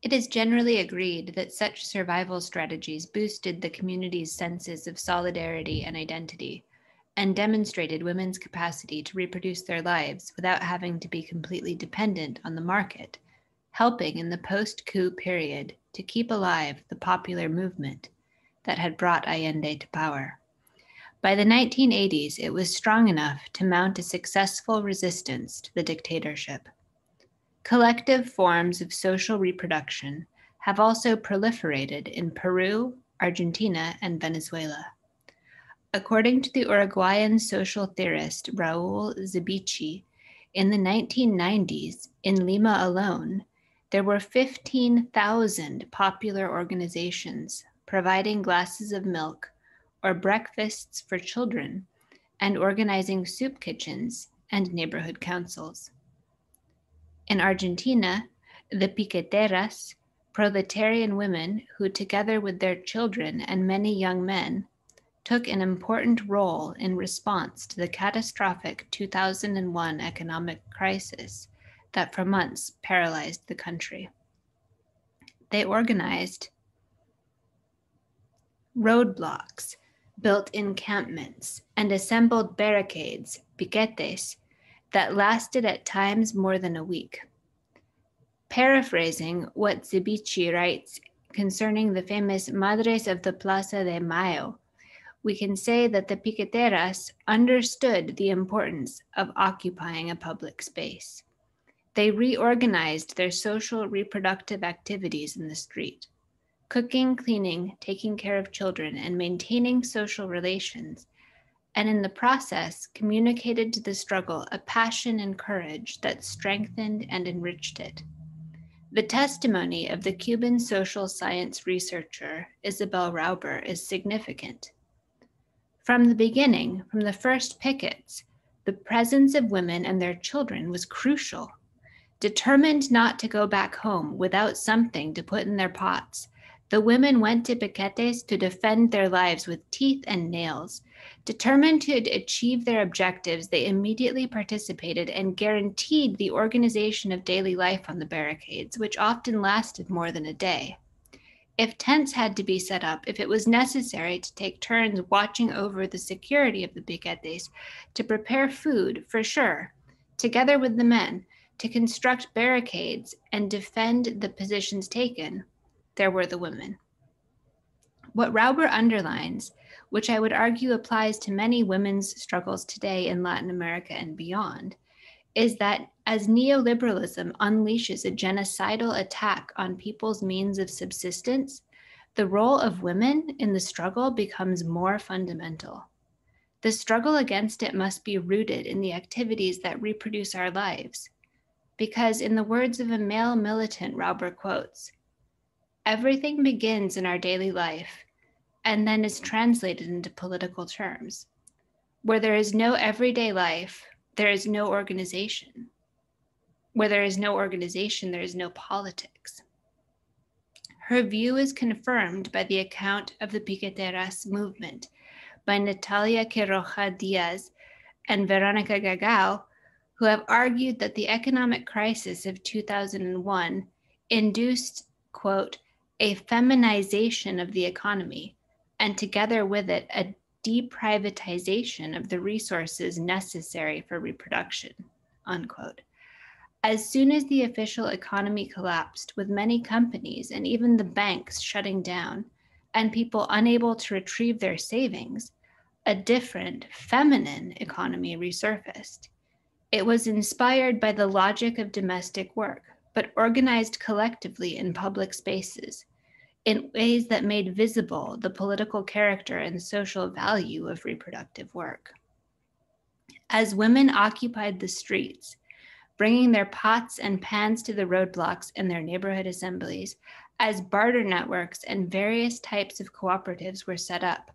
It is generally agreed that such survival strategies boosted the community's senses of solidarity and identity, and demonstrated women's capacity to reproduce their lives without having to be completely dependent on the market, helping in the post-coup period to keep alive the popular movement that had brought Allende to power. By the 1980s, it was strong enough to mount a successful resistance to the dictatorship. Collective forms of social reproduction have also proliferated in Peru, Argentina, and Venezuela. According to the Uruguayan social theorist Raúl Zebichi, in the 1990s, in Lima alone, there were 15,000 popular organizations providing glasses of milk or breakfasts for children and organizing soup kitchens and neighborhood councils. In Argentina, the piqueteras, proletarian women who, together with their children and many young men, took an important role in response to the catastrophic 2001 economic crisis that for months paralyzed the country. They organized roadblocks, built encampments, and assembled barricades, piquetes, that lasted at times more than a week. Paraphrasing what Zebichi writes concerning the famous Madres of the Plaza de Mayo, we can say that the piqueteras understood the importance of occupying a public space. They reorganized their social reproductive activities in the street. Cooking, cleaning, taking care of children, and maintaining social relations, and in the process communicated to the struggle a passion and courage that strengthened and enriched it. The testimony of the Cuban social science researcher Isabel Rauber is significant. From the beginning, from the first pickets, the presence of women and their children was crucial. Determined not to go back home without something to put in their pots, the women went to piquetes to defend their lives with teeth and nails. Determined to achieve their objectives, they immediately participated and guaranteed the organization of daily life on the barricades, which often lasted more than a day. If tents had to be set up, if it was necessary to take turns watching over the security of the piquetes, to prepare food, for sure, together with the men, to construct barricades and defend the positions taken, there were the women. What Rauber underlines, which I would argue applies to many women's struggles today in Latin America and beyond, is that as neoliberalism unleashes a genocidal attack on people's means of subsistence, the role of women in the struggle becomes more fundamental. The struggle against it must be rooted in the activities that reproduce our lives. Because, in the words of a male militant Rauber quotes, everything begins in our daily life and then is translated into political terms. Where there is no everyday life, there is no organization. Where there is no organization, there is no politics. Her view is confirmed by the account of the Piqueteras movement by Natalia Quiroga Diaz and Veronica Gagao, who have argued that the economic crisis of 2001 induced, quote, a feminization of the economy, and together with it, a deprivatization of the resources necessary for reproduction, unquote. As soon as the official economy collapsed, with many companies and even the banks shutting down, and people unable to retrieve their savings, a different, feminine economy resurfaced. It was inspired by the logic of domestic work, but organized collectively in public spaces, in ways that made visible the political character and social value of reproductive work. As women occupied the streets, bringing their pots and pans to the roadblocks in their neighborhood assemblies, as barter networks and various types of cooperatives were set up,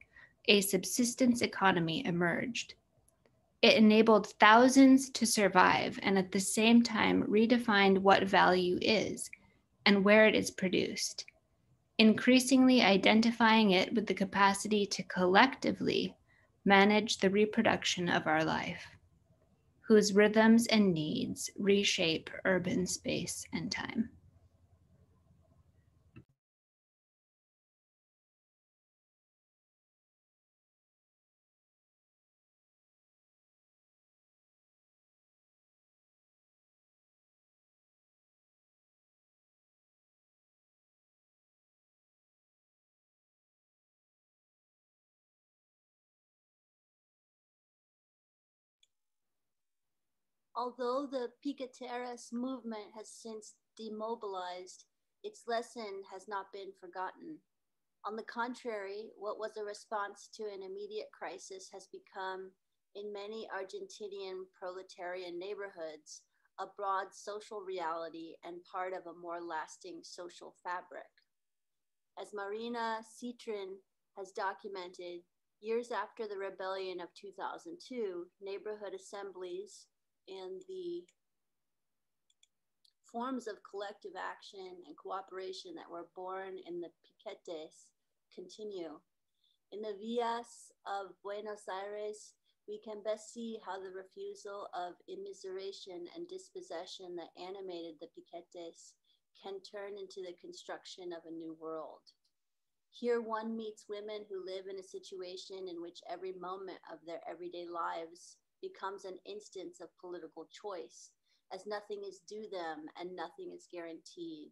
a subsistence economy emerged. It enabled thousands to survive and at the same time redefined what value is and where it is produced, increasingly identifying it with the capacity to collectively manage the reproduction of our life, whose rhythms and needs reshape urban space and time. Although the Piqueteras movement has since demobilized, its lesson has not been forgotten. On the contrary, what was a response to an immediate crisis has become, in many Argentinian proletarian neighborhoods, a broad social reality and part of a more lasting social fabric. As Marina Citrin has documented, years after the rebellion of 2002, neighborhood assemblies and the forms of collective action and cooperation that were born in the piquetes continue. In the villas of Buenos Aires, we can best see how the refusal of immiseration and dispossession that animated the piquetes can turn into the construction of a new world. Here one meets women who live in a situation in which every moment of their everyday lives becomes an instance of political choice, as nothing is due them and nothing is guaranteed.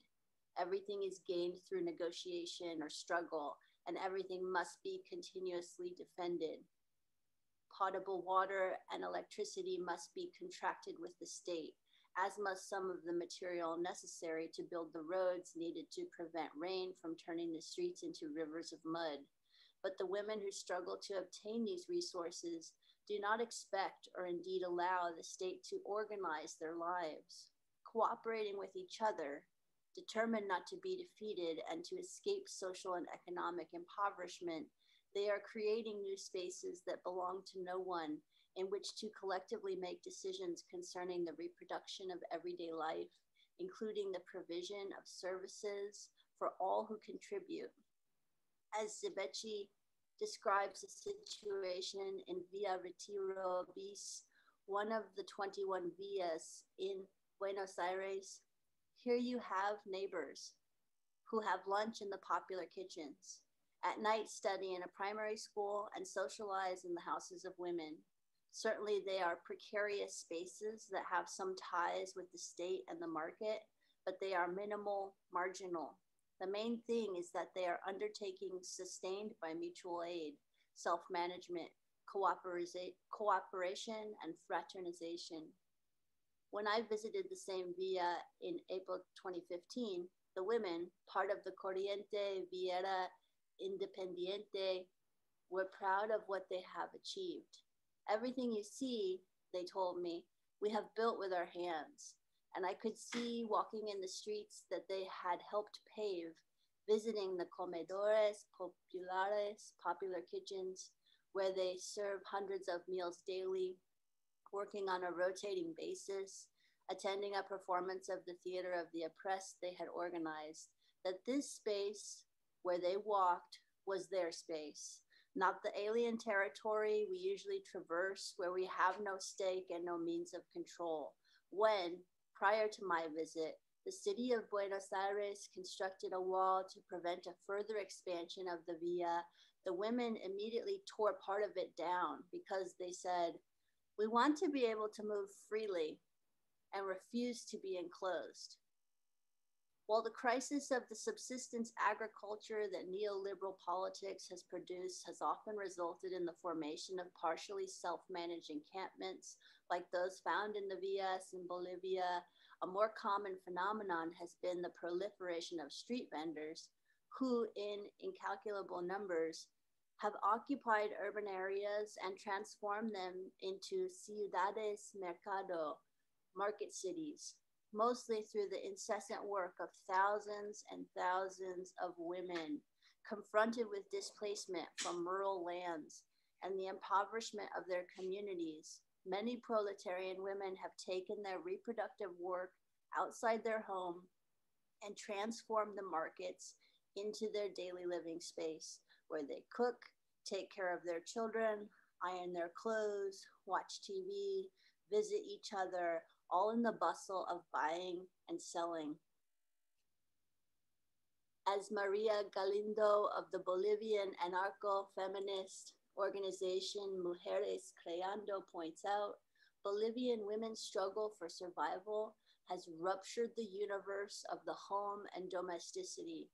Everything is gained through negotiation or struggle, and everything must be continuously defended. Potable water and electricity must be contracted with the state, as must some of the material necessary to build the roads needed to prevent rain from turning the streets into rivers of mud. But the women who struggle to obtain these resources do not expect or indeed allow the state to organize their lives. Cooperating with each other, determined not to be defeated and to escape social and economic impoverishment, they are creating new spaces that belong to no one in which to collectively make decisions concerning the reproduction of everyday life, including the provision of services for all who contribute. As Zibechi describes the situation in Villa Retiro Bis, one of the 21 villas in Buenos Aires, here you have neighbors who have lunch in the popular kitchens, at night study in a primary school, and socialize in the houses of women. Certainly they are precarious spaces that have some ties with the state and the market, but they are minimal, marginal. The main thing is that they are undertakings sustained by mutual aid, self-management, cooperation, and fraternization. When I visited the same villa in April 2015, the women, part of the Corriente Villera Independiente, were proud of what they have achieved. Everything you see, they told me, we have built with our hands. And I could see walking in the streets that they had helped pave, visiting the comedores populares, popular kitchens, where they serve hundreds of meals daily, working on a rotating basis, attending a performance of the Theater of the Oppressed they had organized, that this space where they walked was their space, not the alien territory we usually traverse where we have no stake and no means of control. When, prior to my visit, the city of Buenos Aires constructed a wall to prevent a further expansion of the villa, the women immediately tore part of it down because they said, we want to be able to move freely and refuse to be enclosed. While the crisis of the subsistence agriculture that neoliberal politics has produced has often resulted in the formation of partially self-managed encampments like those found in the villas in Bolivia, a more common phenomenon has been the proliferation of street vendors who, in incalculable numbers, have occupied urban areas and transformed them into ciudades mercado, market cities, mostly through the incessant work of thousands and thousands of women confronted with displacement from rural lands and the impoverishment of their communities. Many proletarian women have taken their reproductive work outside their home and transformed the markets into their daily living space, where they cook, take care of their children, iron their clothes, watch TV, visit each other, all in the bustle of buying and selling. As Maria Galindo of the Bolivian anarcho-feminist organization Mujeres Creando points out, Bolivian women's struggle for survival has ruptured the universe of the home and domesticity.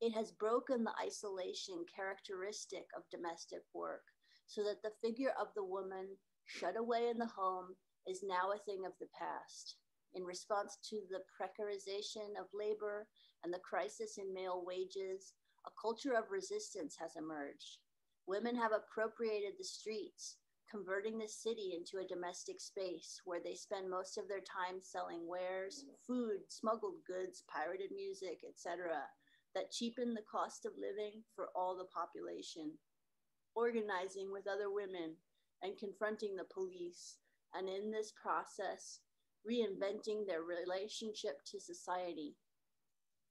It has broken the isolation characteristic of domestic work, so that the figure of the woman shut away in the home is now a thing of the past. In response to the precarization of labor and the crisis in male wages, a culture of resistance has emerged. Women have appropriated the streets, converting the city into a domestic space where they spend most of their time selling wares, food, smuggled goods, pirated music, etc., that cheapen the cost of living for all the population. Organizing with other women and confronting the police, and in this process, reinventing their relationship to society.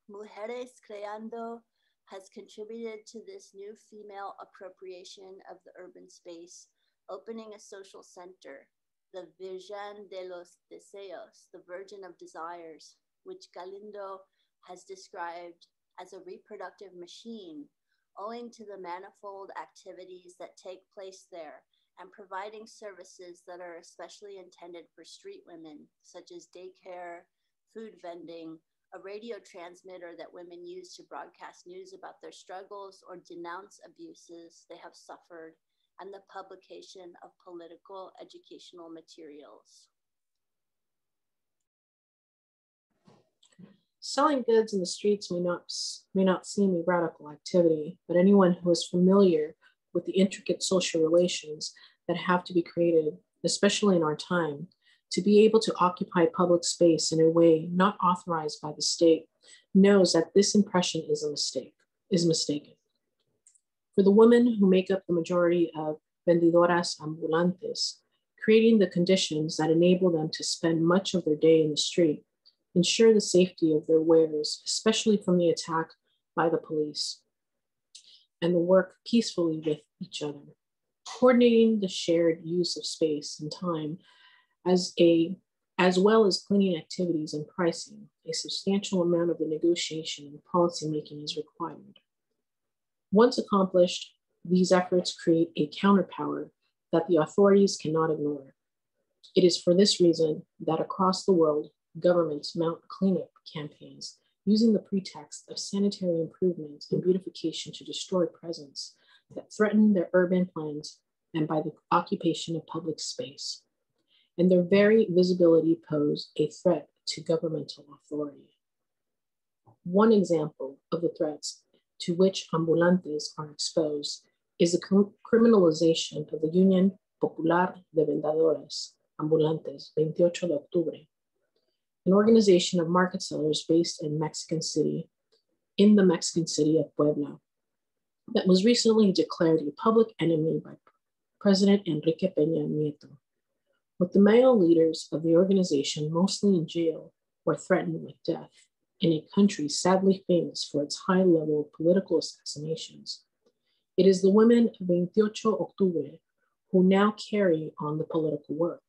Mujeres Creando has contributed to this new female appropriation of the urban space, opening a social center, the Virgen de los Deseos, the Virgin of Desires, which Galindo has described as a reproductive machine, owing to the manifold activities that take place there, and providing services that are especially intended for street women, such as daycare, food vending, a radio transmitter that women use to broadcast news about their struggles or denounce abuses they have suffered, and the publication of political educational materials. Selling goods in the streets may not seem a radical activity, but anyone who is familiar with the intricate social relations that have to be created, especially in our time, to be able to occupy public space in a way not authorized by the state, knows that this impression is mistaken. For the women who make up the majority of vendedoras ambulantes, creating the conditions that enable them to spend much of their day in the street, ensure the safety of their wares, especially from the attack by the police, and to work peacefully with each other. Coordinating the shared use of space and time as well as cleaning activities and pricing, a substantial amount of the negotiation and policymaking is required. Once accomplished, these efforts create a counterpower that the authorities cannot ignore. It is for this reason that across the world, governments mount cleanup campaigns using the pretext of sanitary improvements and beautification to destroy presence that threaten their urban plans and by the occupation of public space. And their very visibility pose a threat to governmental authority. One example of the threats to which ambulantes are exposed is the criminalization of the Unión Popular de Vendedores Ambulantes 28 de Octubre, an organization of market sellers based in the Mexican city of Puebla, that was recently declared a public enemy by President Enrique Peña Nieto, with the male leaders of the organization mostly in jail or threatened with death in a country sadly famous for its high-level political assassinations. It is the women of 28 Octubre who now carry on the political work.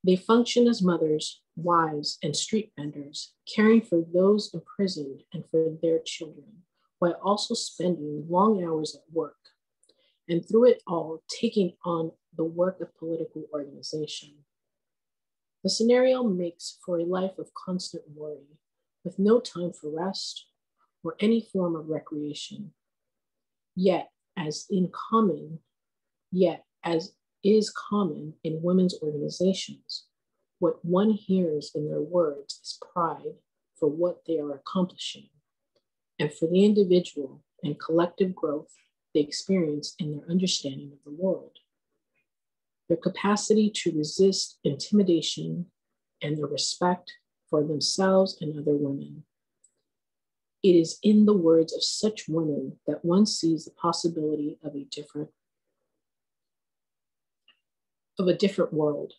They function as mothers, wives, and street vendors, caring for those imprisoned and for their children, while also spending long hours at work, and through it all, taking on the work of political organization. The scenario makes for a life of constant worry, with no time for rest or any form of recreation. Yet, as is common in women's organizations, what one hears in their words is pride for what they are accomplishing and for the individual and collective growth they experience in their understanding of the world, their capacity to resist intimidation, and their respect for themselves and other women. It is in the words of such women that one sees the possibility of a different world,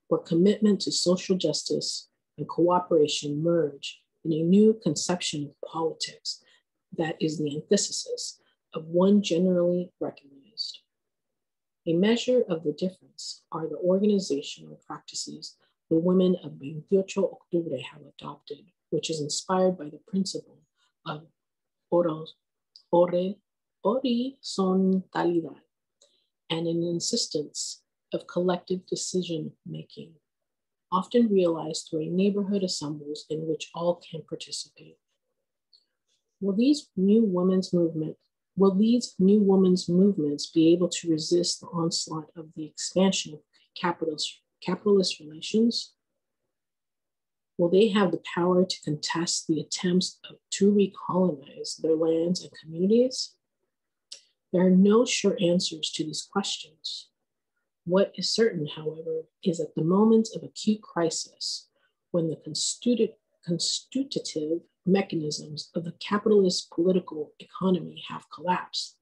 where commitment to social justice and cooperation merge in a new conception of politics that is the antithesis of one generally recognized. A measure of the difference are the organizational practices the women of 28 Octubre have adopted, which is inspired by the principle of horizontalidad and an insistence of collective decision-making, often realized through a neighborhood assemblies in which all can participate. Will these new women's movements be able to resist the onslaught of the expansion of capitalist relations? Will they have the power to contest the attempts to recolonize their lands and communities? There are no sure answers to these questions. What is certain, however, is at the moment of acute crisis, when the constitutive mechanisms of the capitalist political economy have collapsed,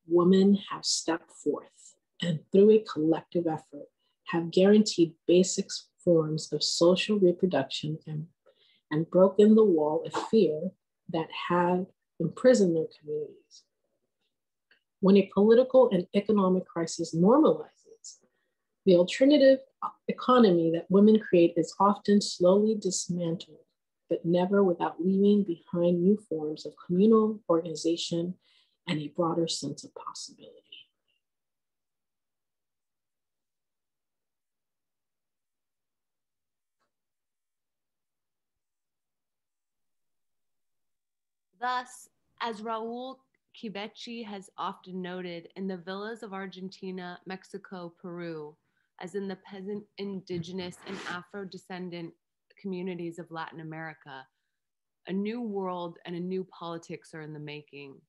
women have stepped forth and through a collective effort have guaranteed basic forms of social reproduction and broken the wall of fear that had imprisoned their communities. When a political and economic crisis normalizes, the alternative economy that women create is often slowly dismantled, but never without leaving behind new forms of communal organization and a broader sense of possibility. Thus, as Raul Kibechi has often noted, in the villas of Argentina, Mexico, Peru, as in the peasant, indigenous, and Afro-descendant communities of Latin America, a new world and a new politics are in the making.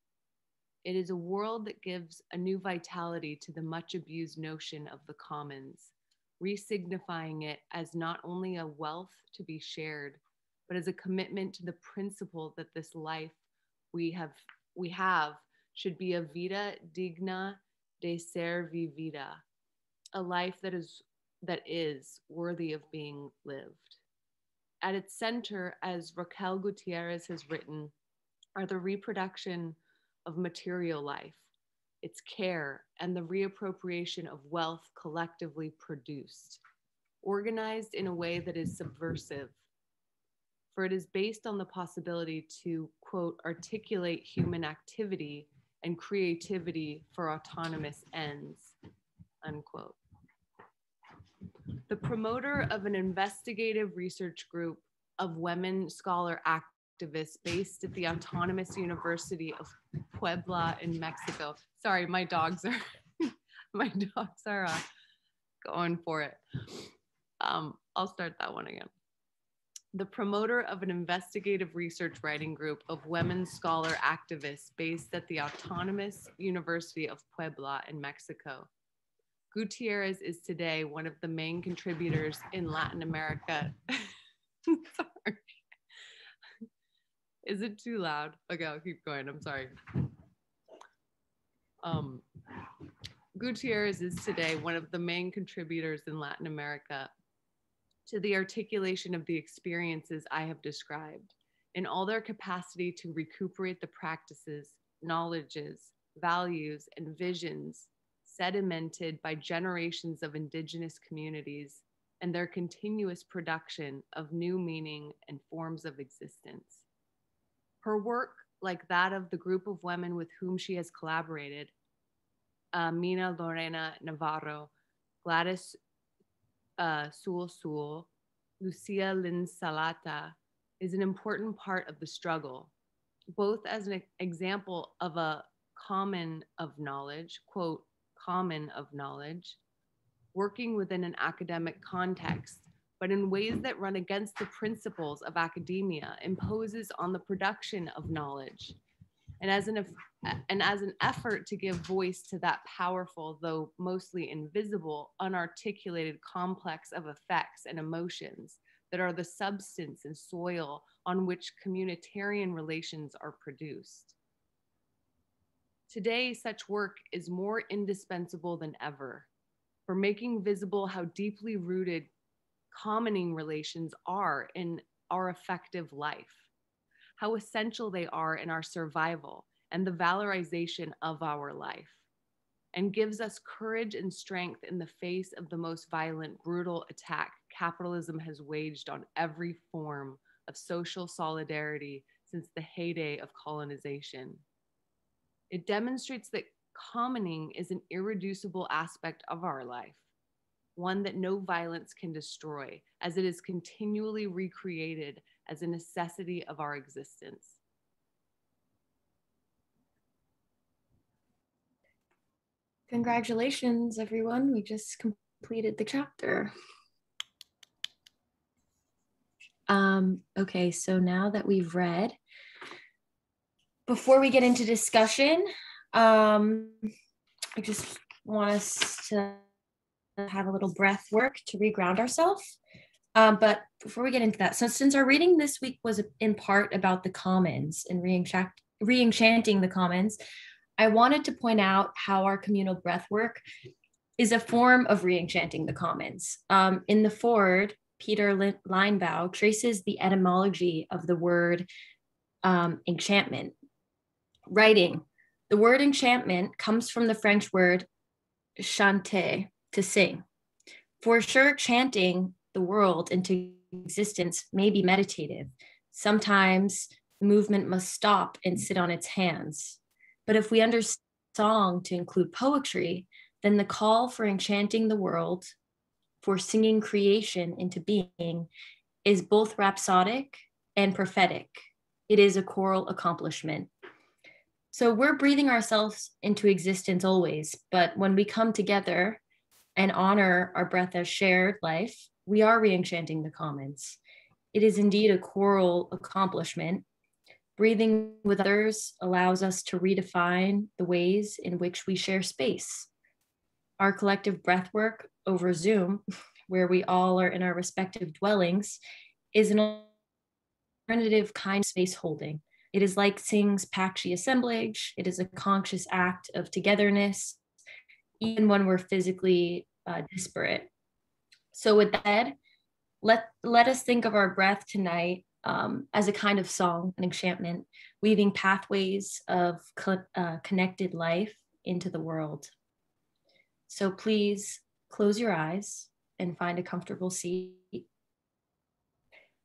It is a world that gives a new vitality to the much abused notion of the commons, re-signifying it as not only a wealth to be shared, but as a commitment to the principle that this life we have should be a vida digna de ser vivida, a life that is worthy of being lived. At its center, as Raquel Gutierrez has written, are the reproduction of material life, its care, and the reappropriation of wealth collectively produced, organized in a way that is subversive. For it is based on the possibility to, quote, articulate human activity and creativity for autonomous ends, unquote. The promoter of an investigative research group of women scholar activists based at the Autonomous University of Puebla in Mexico. Sorry, my dogs are going for it. I'll start that one again. The promoter of an investigative research writing group of women scholar activists based at the Autonomous University of Puebla in Mexico. Gutierrez is today one of the main contributors in Latin America. Sorry. Is it too loud? Okay, I'll keep going. I'm sorry. Gutierrez is today one of the main contributors in Latin America to the articulation of the experiences I have described in all their capacity to recuperate the practices, knowledges, values, and visions sedimented by generations of indigenous communities and their continuous production of new meaning and forms of existence. Her work, like that of the group of women with whom she has collaborated, Mina Lorena Navarro, Gladys Sul, Lucia Lynn Salata, is an important part of the struggle, both as an example of a common of knowledge, quote, common of knowledge, working within an academic context, but in ways that run against the principles of academia, imposes on the production of knowledge, and as an effort to give voice to that powerful, though mostly invisible, unarticulated complex of effects and emotions that are the substance and soil on which communitarian relations are produced. Today, such work is more indispensable than ever for making visible how deeply rooted commoning relations are in our effective life, how essential they are in our survival and the valorization of our life, and gives us courage and strength in the face of the most violent, brutal attack capitalism has waged on every form of social solidarity since the heyday of colonization. It demonstrates that commoning is an irreducible aspect of our life, one that no violence can destroy, as it is continually recreated as a necessity of our existence. Congratulations, everyone. We just completed the chapter. Okay, so now that we've read, before we get into discussion, I just want us to have a little breath work to reground ourselves. But before we get into that, so since our reading this week was in part about the commons and re-enchanting the commons, I wanted to point out how our communal breath work is a form of re-enchanting the commons. In the foreword, Peter Linebaugh traces the etymology of the word enchantment, writing, the word enchantment comes from the French word chanter, to sing. For sure, chanting the world into existence may be meditative. Sometimes the movement must stop and sit on its hands. But if we understand song to include poetry, then the call for enchanting the world, for singing creation into being, is both rhapsodic and prophetic. It is a choral accomplishment. So we're breathing ourselves into existence always, but when we come together and honor our breath as shared life, we are re-enchanting the commons. It is indeed a choral accomplishment. Breathing with others allows us to redefine the ways in which we share space. Our collective breath work over Zoom, where we all are in our respective dwellings, is an alternative kind of space holding. It is like Singh's Pakshi assemblage. It is a conscious act of togetherness even when we're physically disparate. So with that, let us think of our breath tonight as a kind of song, an enchantment, weaving pathways of connected life into the world. So please close your eyes and find a comfortable seat.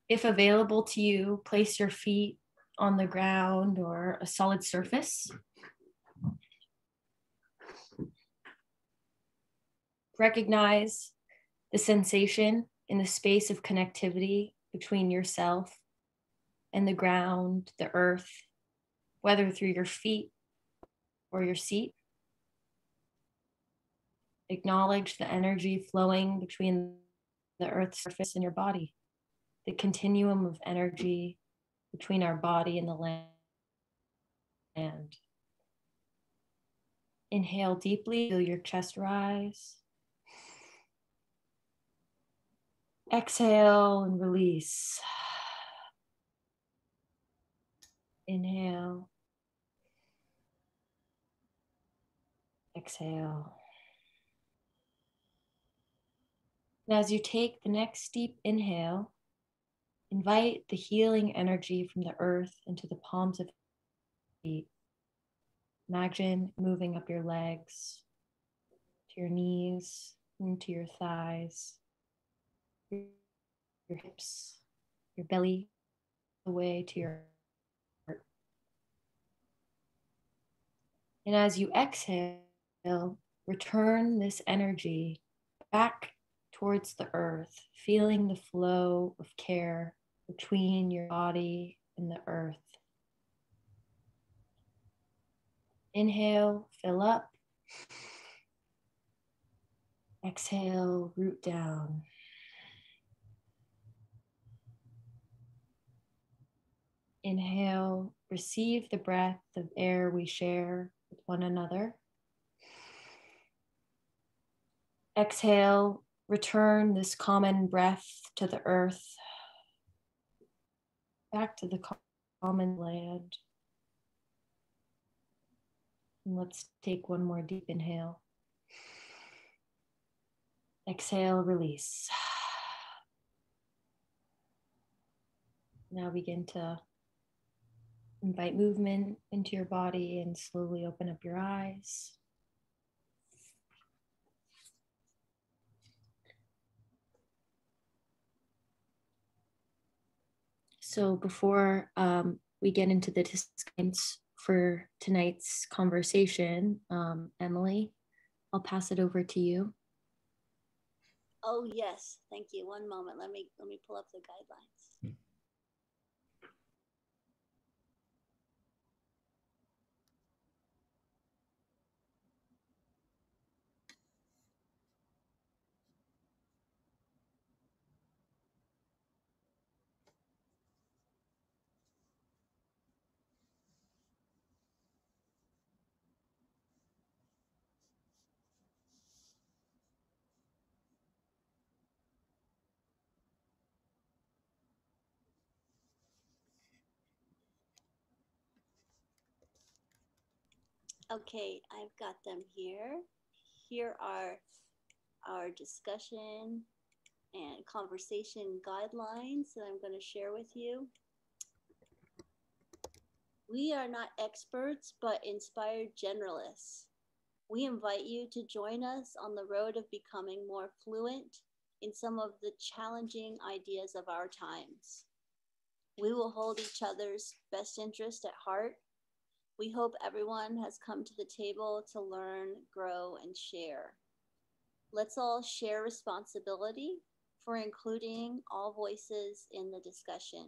If available to you, place your feet on the ground or a solid surface. Recognize the sensation in the space of connectivity between yourself and the ground, the earth, whether through your feet or your seat. Acknowledge the energy flowing between the earth's surface and your body, the continuum of energy between our body and the land. Inhale deeply, feel your chest rise. Exhale and release. Inhale. Exhale. And as you take the next deep inhale, invite the healing energy from the earth into the palms of your feet. Imagine moving up your legs, to your knees, into your thighs, your hips, your belly, away to your heart. And as you exhale, return this energy back towards the earth, feeling the flow of care between your body and the earth. Inhale, fill up. Exhale, root down. Inhale, receive the breath of air we share with one another. Exhale, return this common breath to the earth, back to the common land. And let's take one more deep inhale. Exhale, release. Now begin to invite movement into your body and slowly open up your eyes. So before we get into the discussions for tonight's conversation, Emily, I'll pass it over to you. Oh yes, thank you. One moment. Let me pull up the guidelines. Okay, I've got them here. Here are our discussion and conversation guidelines that I'm going to share with you. We are not experts, but inspired generalists. We invite you to join us on the road of becoming more fluent in some of the challenging ideas of our times. We will hold each other's best interest at heart. We hope everyone has come to the table to learn, grow, and share. Let's all share responsibility for including all voices in the discussion.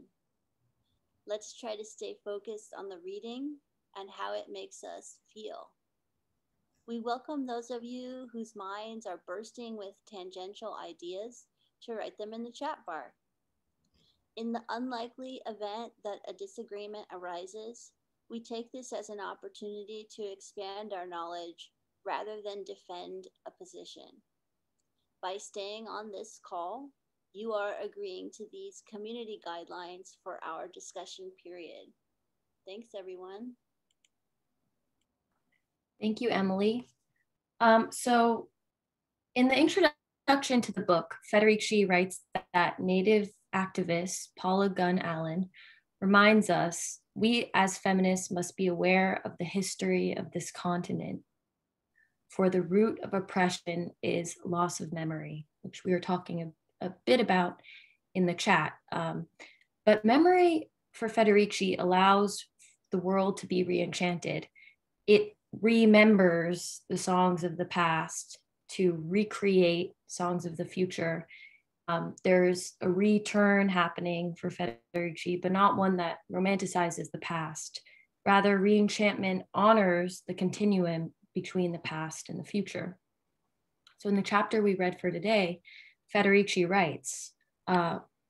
Let's try to stay focused on the reading and how it makes us feel. We welcome those of you whose minds are bursting with tangential ideas to write them in the chat bar. In the unlikely event that a disagreement arises, we take this as an opportunity to expand our knowledge rather than defend a position. By staying on this call, you are agreeing to these community guidelines for our discussion period. Thanks, everyone. Thank you, Emily. So in the introduction to the book, Federici writes that Native activist Paula Gunn Allen reminds us we as feminists must be aware of the history of this continent, for the root of oppression is loss of memory, which we were talking a bit about in the chat. But memory for Federici allows the world to be re-enchanted. It remembers the songs of the past to recreate songs of the future. There's a return happening for Federici, but not one that romanticizes the past. Rather, re-enchantment honors the continuum between the past and the future. So in the chapter we read for today, Federici writes,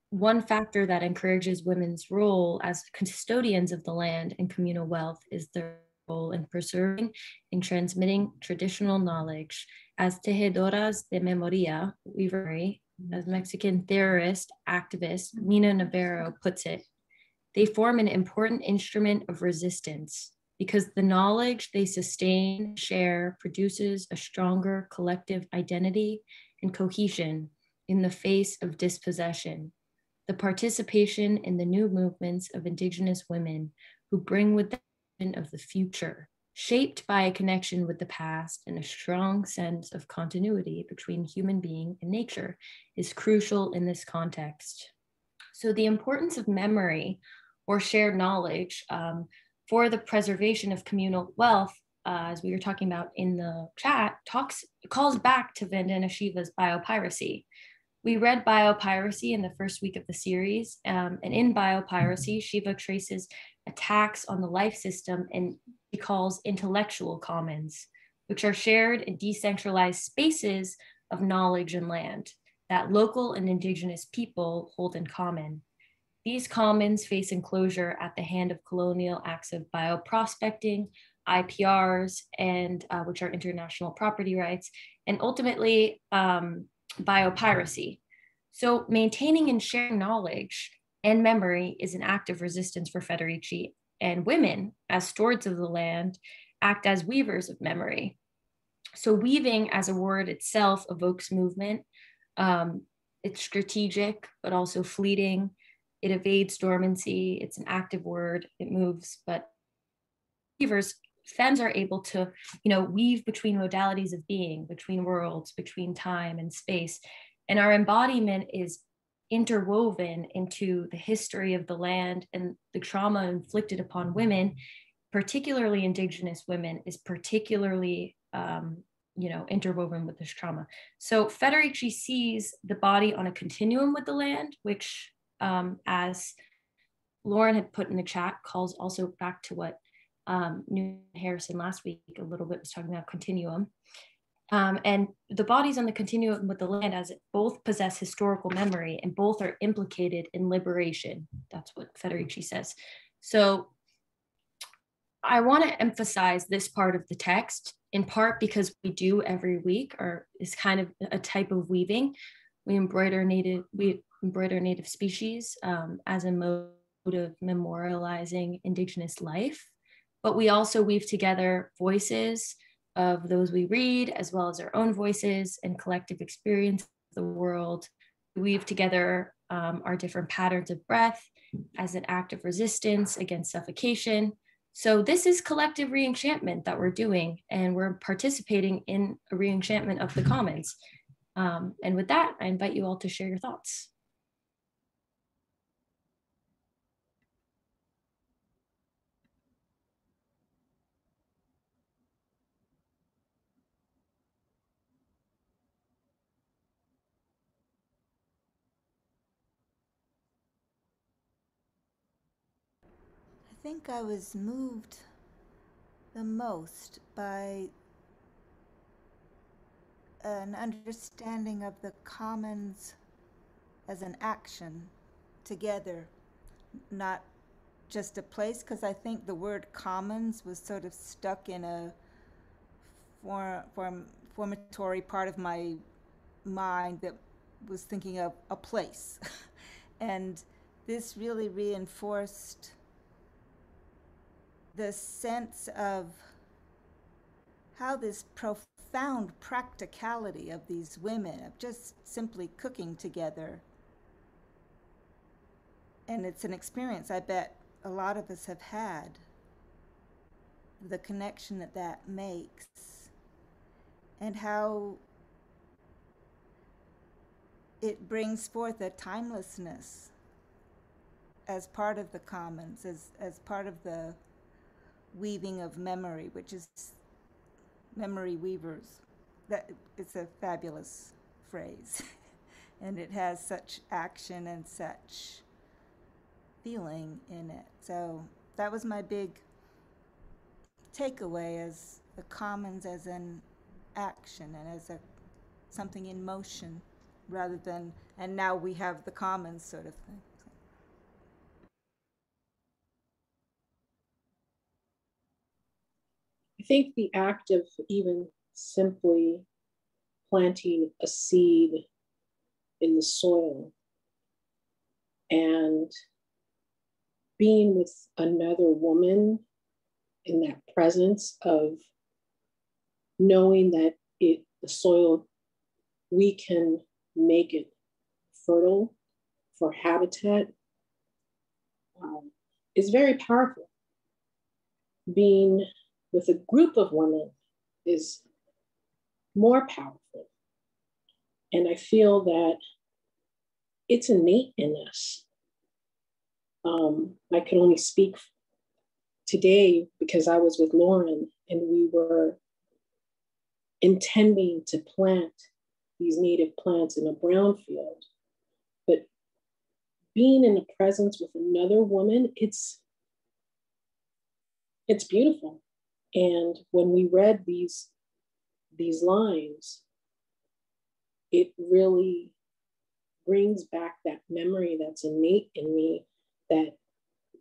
one factor that encourages women's role as custodians of the land and communal wealth is their role in preserving and transmitting traditional knowledge. As tejedoras de memoria, weavery, as Mexican theorist, activist Mina Navarro puts it, they form an important instrument of resistance because the knowledge they sustain, share, produces a stronger collective identity and cohesion in the face of dispossession. The participation in the new movements of Indigenous women who bring with them of the future, shaped by a connection with the past and a strong sense of continuity between human being and nature, is crucial in this context. So the importance of memory or shared knowledge for the preservation of communal wealth, as we were talking about in the chat, calls back to Vandana Shiva's biopiracy. We read biopiracy in the first week of the series, and in biopiracy, Shiva traces attacks on the life system and he calls intellectual commons, which are shared and decentralized spaces of knowledge and land that local and indigenous people hold in common. These commons face enclosure at the hand of colonial acts of bioprospecting, IPRs, and which are international property rights, and ultimately biopiracy. So maintaining and sharing knowledge and memory is an act of resistance for Federici, and women, as stewards of the land, act as weavers of memory. So weaving as a word itself evokes movement. It's strategic, but also fleeting. It evades dormancy. It's an active word. It moves, but weavers, femmes are able to, weave between modalities of being, between worlds, between time and space. And our embodiment is interwoven into the history of the land, and the trauma inflicted upon women, particularly Indigenous women, is particularly interwoven with this trauma. So Federici sees the body on a continuum with the land, which, as Lauren had put in the chat, calls also back to what Newman Harrison last week a little bit was talking about continuum. And the bodies on the continuum with the land, as it both possess historical memory and both are implicated in liberation. That's what Federici says. So I want to emphasize this part of the text, in part because we do every week, or is kind of a type of weaving. We embroider native species as a mode of memorializing Indigenous life, but we also weave together voices of those we read, as well as our own voices and collective experience of the world. We weave together our different patterns of breath as an act of resistance against suffocation. So this is collective re-enchantment that we're doing, and we're participating in a re-enchantment of the commons. And with that, I invite you all to share your thoughts. I think I was moved the most by an understanding of the commons as an action together, not just a place, because I think the word commons was sort of stuck in a formatory part of my mind that was thinking of a place. And this really reinforced the sense of how this profound profound practicality of these women, of just simply cooking together. And it's an experience I bet a lot of us have had, the connection that that makes, and how it brings forth a timelessness as part of the commons, as part of the weaving of memory, which is memory weavers. That it's a fabulous phrase. And it has such action and such feeling in it. So that was my big takeaway, as the commons as an action and as a something in motion, rather than, and now we have the commons sort of thing. I think the act of even simply planting a seed in the soil and being with another woman in that presence of knowing that the soil, we can make it fertile for habitat, is very powerful. Being with a group of women is more powerful. And I feel that it's innate in us. I can only speak today because I was with Lauren and we were intending to plant these native plants in a brown field. But being in the presence with another woman, it's beautiful. And when we read these lines, it really brings back that memory that's innate in me that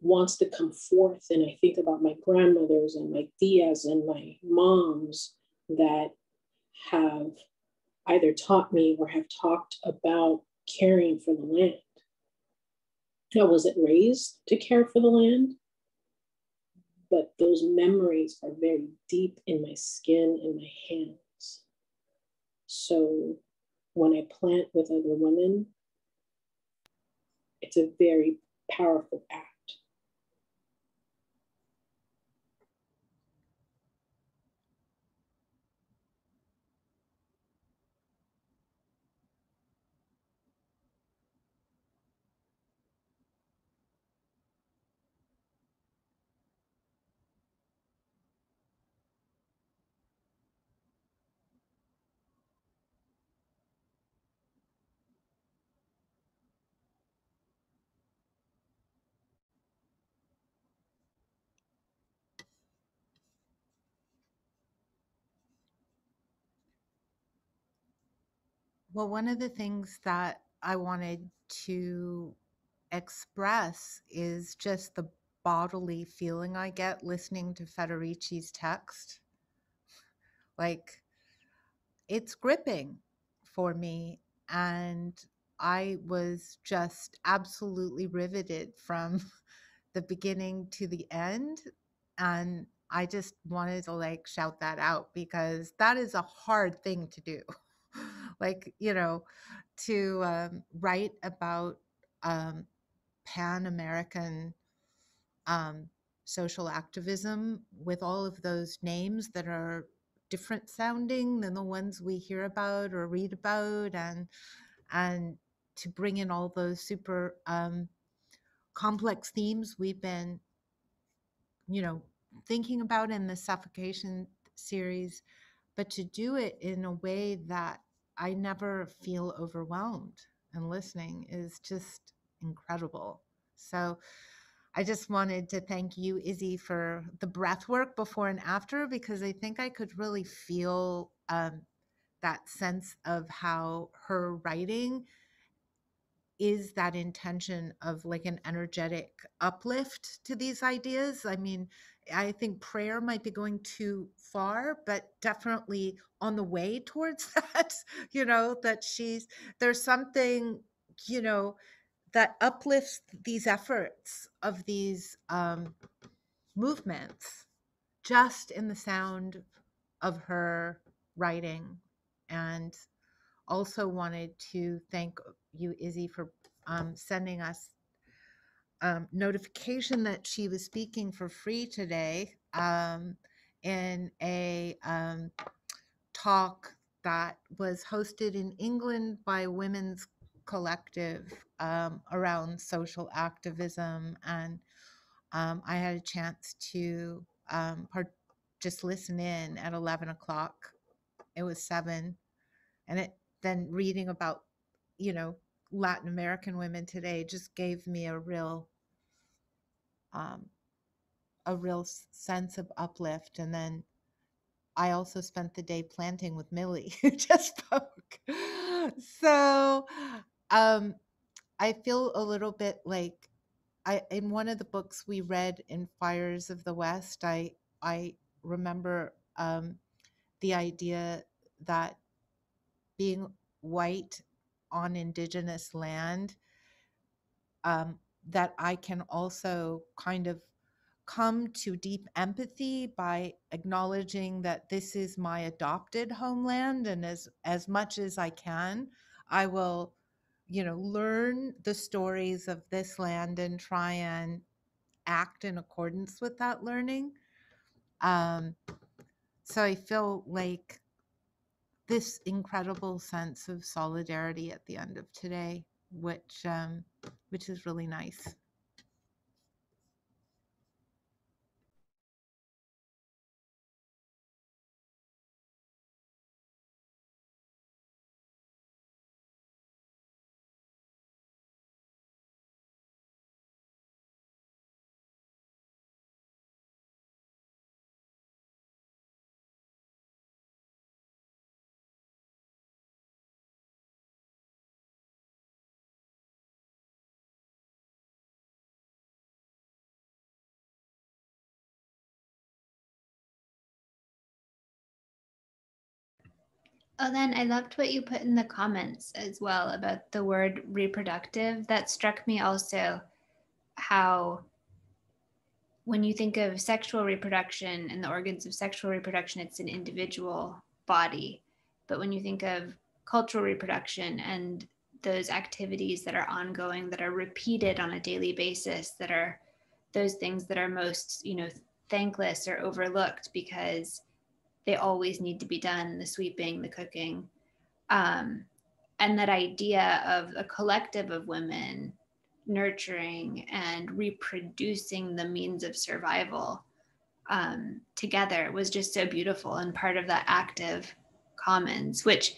wants to come forth. And I think about my grandmothers and my tias and my moms that have either taught me or have talked about caring for the land. I wasn't raised to care for the land, but those memories are very deep in my skin and my hands. So when I plant with other women, it's a very powerful act. Well, one of the things that I wanted to express is just the bodily feeling I get listening to Federici's text. Like, it's gripping for me. And I was just absolutely riveted from the beginning to the end. And I just wanted to like shout that out because that is a hard thing to do. Like, to write about Pan-American social activism with all of those names that are different sounding than the ones we hear about or read about, and to bring in all those super complex themes we've been thinking about in the Suffocation series, but to do it in a way that I never feel overwhelmed, and listening is just incredible. So I just wanted to thank you, Izzy, for the breath work before and after, because I think I could really feel that sense of how her writing is that intention of like an energetic uplift to these ideas. I mean, I think prayer might be going too far, but definitely on the way towards that, that there's something, that uplifts these efforts of these movements just in the sound of her writing. And also wanted to thank you, Izzy, for sending us notification that she was speaking for free today in a talk that was hosted in England by a women's collective around social activism. And I had a chance to just listen in at 11 o'clock. It was 7. And then reading about, Latin American women today just gave me a real sense of uplift. And then I also spent the day planting with Millie, who just spoke. So I feel a little bit like in one of the books we read in Fires of the West, I remember the idea that being white on indigenous land, that I can also kind of come to deep empathy by acknowledging that this is my adopted homeland, and as much as I can, I will, learn the stories of this land and try and act in accordance with that learning. So I feel like this incredible sense of solidarity at the end of today, which is really nice. Oh, then I loved what you put in the comments as well about the word reproductive. That struck me also, how when you think of sexual reproduction and the organs of sexual reproduction, it's an individual body. But when you think of cultural reproduction and those activities that are ongoing, that are repeated on a daily basis, that are those things that are most, thankless or overlooked because they always need to be done, the sweeping, the cooking. And that idea of a collective of women nurturing and reproducing the means of survival together was just so beautiful, and part of that active commons, which,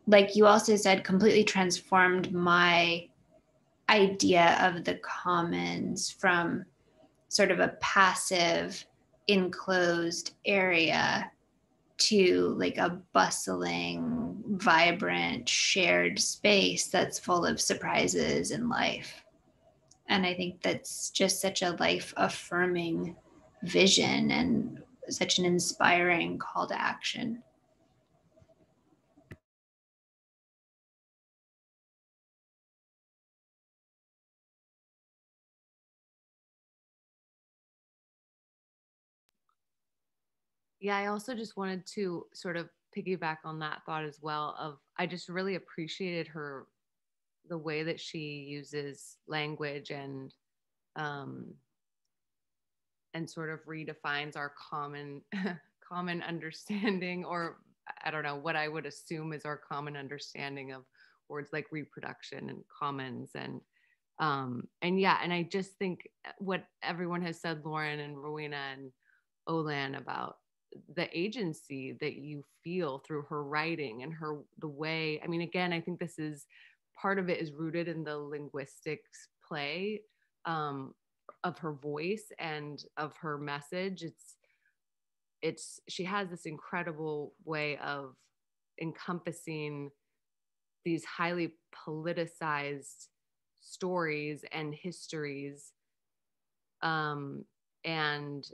like you also said, completely transformed my idea of the commons from sort of a passive enclosed area to like a bustling, vibrant, shared space that's full of surprises in life. And I think that's just such a life affirming vision and such an inspiring call to action. Yeah, I also just wanted to sort of piggyback on that thought as well of I just really appreciated the way that she uses language and sort of redefines our common understanding, or I don't know what I would assume is our common understanding of words like reproduction and commons and yeah, and I just think what everyone has said, Lauren and Rowena and Olan, about the agency that you feel through her writing and the way, I mean, again, I think this is part of it is rooted in the linguistics play of her voice and of her message. She has this incredible way of encompassing these highly politicized stories and histories, and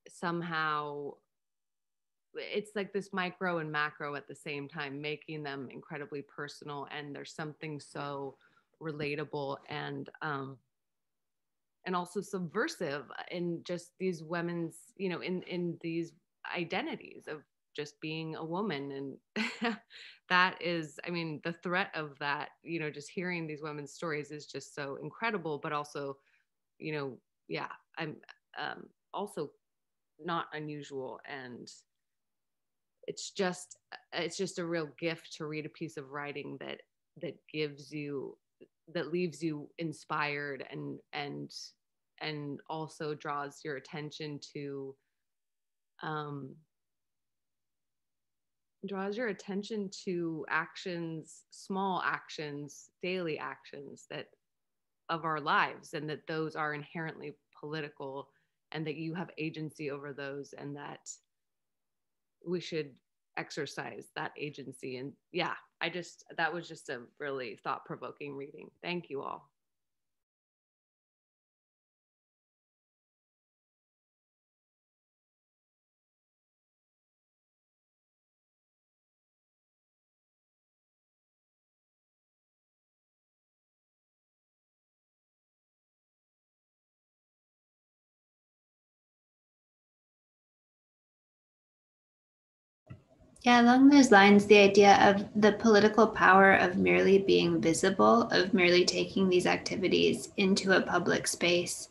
somehow it's like this micro and macro at the same time, making them incredibly personal, and there's something so relatable and also subversive in just these women's, in these identities of just being a woman. And that is, I mean, the threat of that, just hearing these women's stories is just so incredible, but also, yeah, I'm also not unusual. And it's just a real gift to read a piece of writing that leaves you inspired and also draws your attention to actions, small actions, daily actions that of our lives, and that those are inherently political, and that you have agency over those, and that we should exercise that agency. And yeah, that was just a really thought-provoking reading. Thank you all. Yeah, along those lines, the idea of the political power of merely being visible, of merely taking these activities into a public space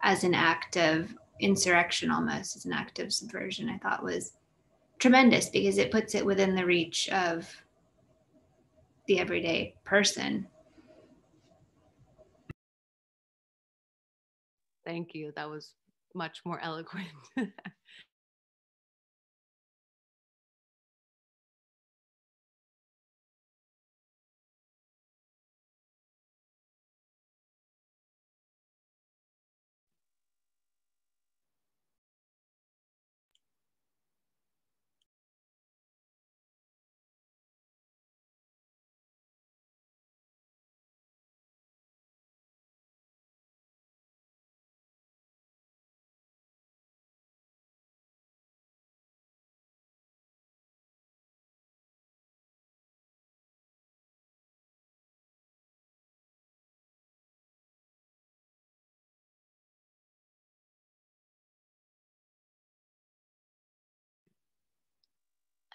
as an act of insurrection, almost as an act of subversion, I thought was tremendous, because it puts it within the reach of the everyday person. Thank you. That was much more eloquent.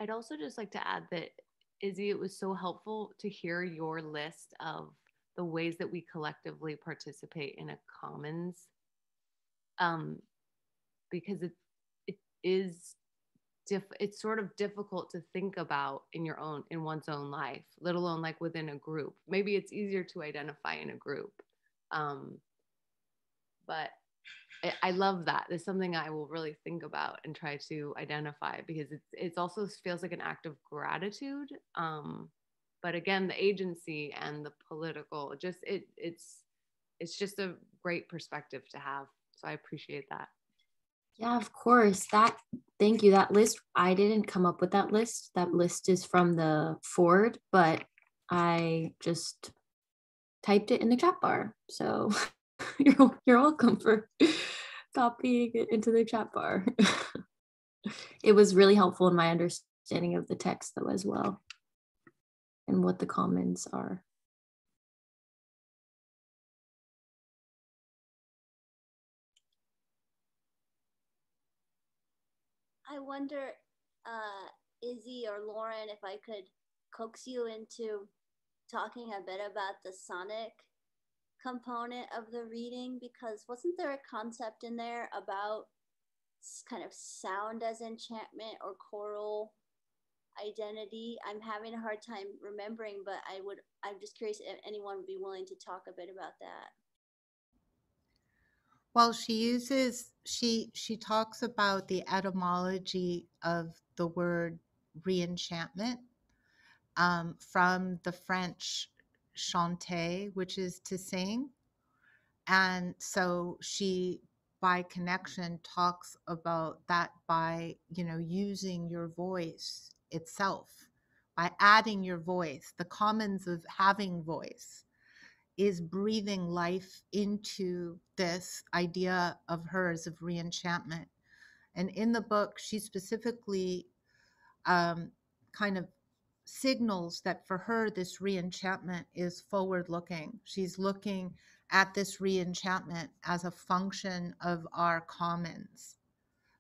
I'd also just like to add that, Izzy, it was so helpful to hear your list of the ways that we collectively participate in a commons, because it is it's sort of difficult to think about in one's own life, let alone like within a group. Maybe it's easier to identify in a group, but I love that. It's something I will really think about and try to identify, because it's also feels like an act of gratitude. But again, the agency and the political, it's just a great perspective to have. So I appreciate that. Yeah, of course. Thank you. That list, I didn't come up with that list. That list is from the Ford, but I just typed it in the chat bar. So you're welcome for copying it into the chat bar. It was really helpful in my understanding of the text though as well, and what the comments are. I wonder, Izzy or Lauren, if I could coax you into talking a bit about the sonic component of the reading, because wasn't there a concept in there about kind of sound as enchantment or choral identity? I'm having a hard time remembering, but I'm just curious if anyone would be willing to talk a bit about that. Well, she talks about the etymology of the word reenchantment, from the French chanter, which is to sing. And so she, by connection, talks about that by, using your voice itself, by adding your voice, the commons of having voice is breathing life into this idea of hers of reenchantment. And in the book, she specifically kind of signals that for her, this reenchantment is forward looking. She's looking at this reenchantment as a function of our commons.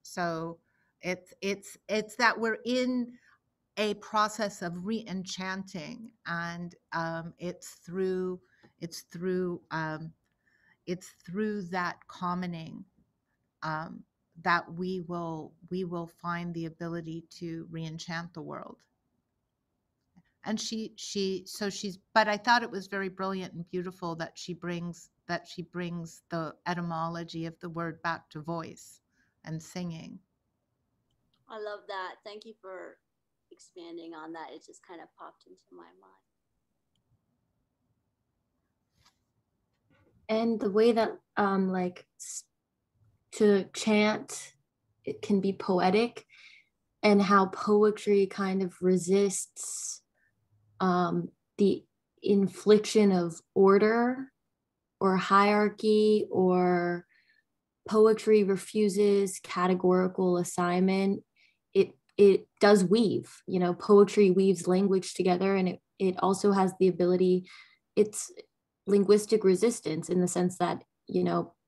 So It's that we're in a process of re-enchanting, and it's through it's through that commoning um, that we will find the ability to re-enchant the world. And she's, but I thought it was very brilliant and beautiful that she brings the etymology of the word back to voice and singing. I love that. Thank you for expanding on that. It just kind of popped into my mind. And the way that to chant, it can be poetic, and how poetry kind of resists the infliction of order or hierarchy, or poetry refuses categorical assignment. It does weave, poetry weaves language together, and it also has the ability, it's linguistic resistance in the sense that,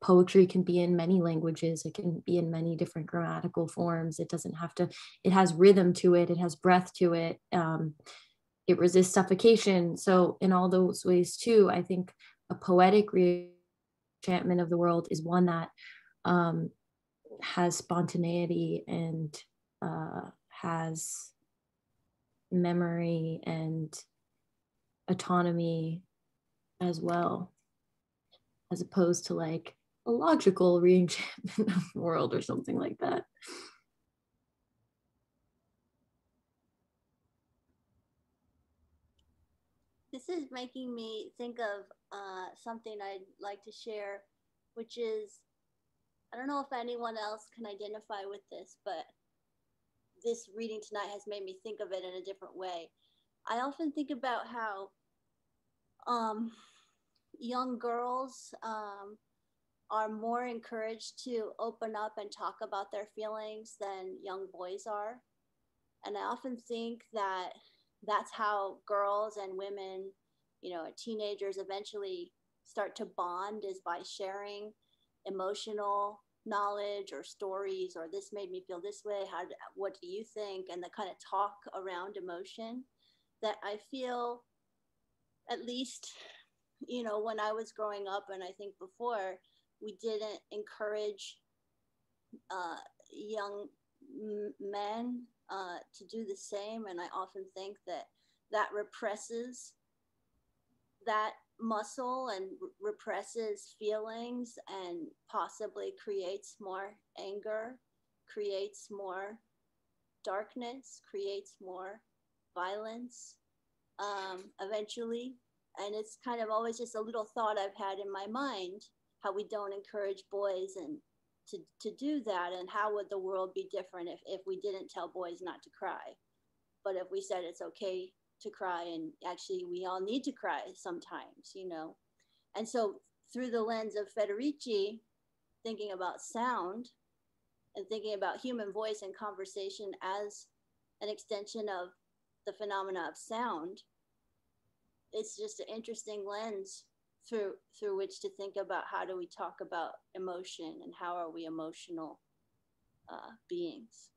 poetry can be in many languages, it can be in many different grammatical forms. It doesn't have to, it has rhythm to it, it has breath to it. It resists suffocation. So in all those ways too, I think a poetic re-enchantment of the world is one that has spontaneity and has memory and autonomy as well, as opposed to like a logical re-enchantment of the world or something like that. This is making me think of something I'd like to share, which is, I don't know if anyone else can identify with this, but this reading tonight has made me think of it in a different way. I often think about how young girls are more encouraged to open up and talk about their feelings than young boys are. And I often think that that's how girls and women, teenagers eventually start to bond, is by sharing emotional knowledge or stories, or this made me feel this way, what do you think, and the kind of talk around emotion that I feel, at least when I was growing up, and I think before, we didn't encourage young men to do the same. And I often think that represses that muscle and represses feelings, and possibly creates more anger, creates more darkness, creates more violence eventually. And it's kind of always just a little thought I've had in my mind, how we don't encourage boys and to do that, and how would the world be different if we didn't tell boys not to cry, but if we said it's okay to cry, and actually we all need to cry sometimes. And so through the lens of Federici, thinking about sound and thinking about human voice and conversation as an extension of the phenomena of sound, it's just an interesting lens through which to think about how do we talk about emotion, and how are we emotional beings.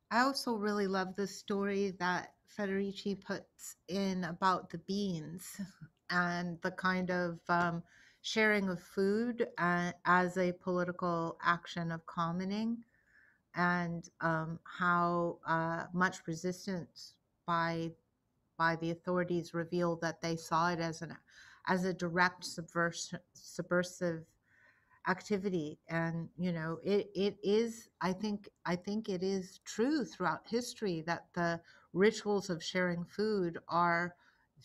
I also really love the story that Federici puts in about the beans and the kind of sharing of food as a political action of commoning, and how much resistance by the authorities revealed that they saw it as a direct subversive activity. And it is, I think it is true throughout history that the rituals of sharing food are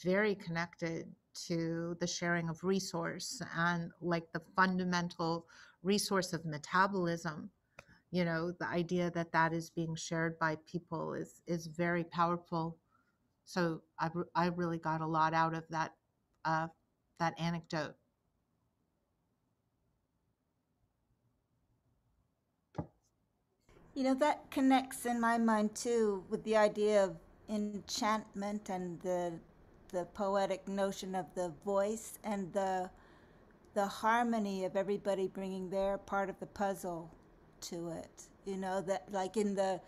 very connected to the sharing of resource, and like the fundamental resource of metabolism. The idea that that is being shared by people is very powerful. So I really got a lot out of that anecdote. You know, that connects in my mind too with the idea of enchantment and the poetic notion of the voice and the harmony of everybody bringing their part of the puzzle to it. You know, that like in the,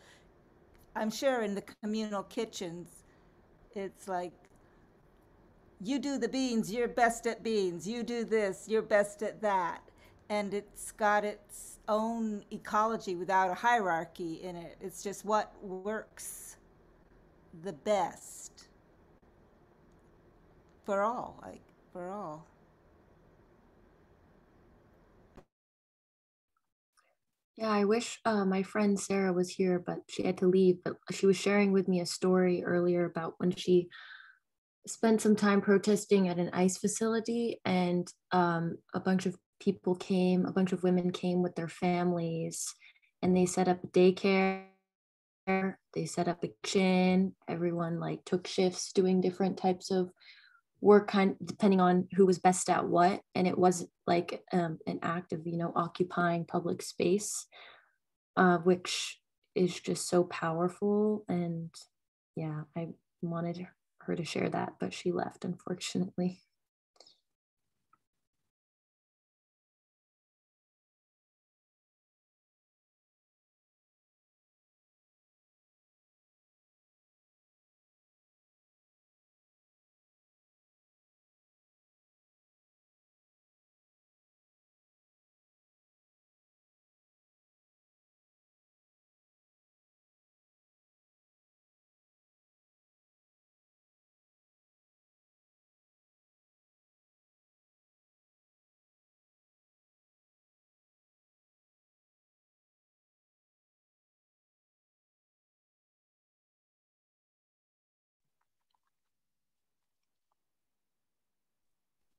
I'm sure in the communal kitchens, it's like, you do the beans, you're best at beans. You do this, you're best at that. And it's got its own ecology without a hierarchy in it. It's just what works the best for all, like for all. Yeah, I wish my friend Sarah was here, but she had to leave. But she was sharing with me a story earlier about when she spent some time protesting at an ICE facility, and a bunch of people came, a bunch of women came with their families, and they set up a daycare. They set up a kitchen. Everyone like took shifts doing different types of work, kind depending on who was best at what. And it was like an act of, you know, occupying public space, which is just so powerful. And yeah, I wanted her to share that, but she left, unfortunately.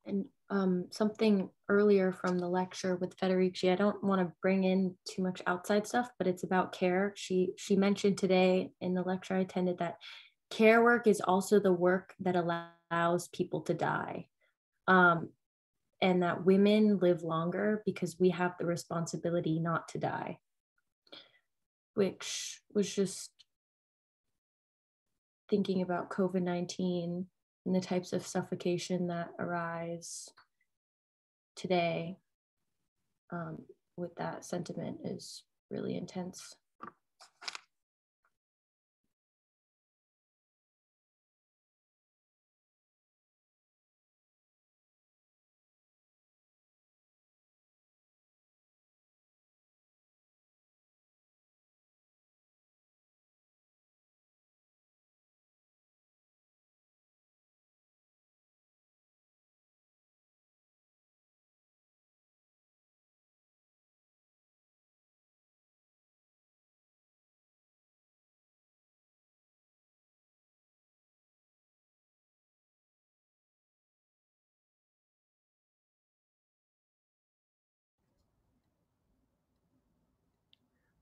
And something earlier from the lecture with Federici, I don't want to bring in too much outside stuff, but it's about care. She mentioned today in the lecture I attended that care work is also the work that allows people to die. And that women live longer because we have the responsibility not to die, which was just thinking about COVID-19 and the types of suffocation that arise today, with that sentiment is really intense.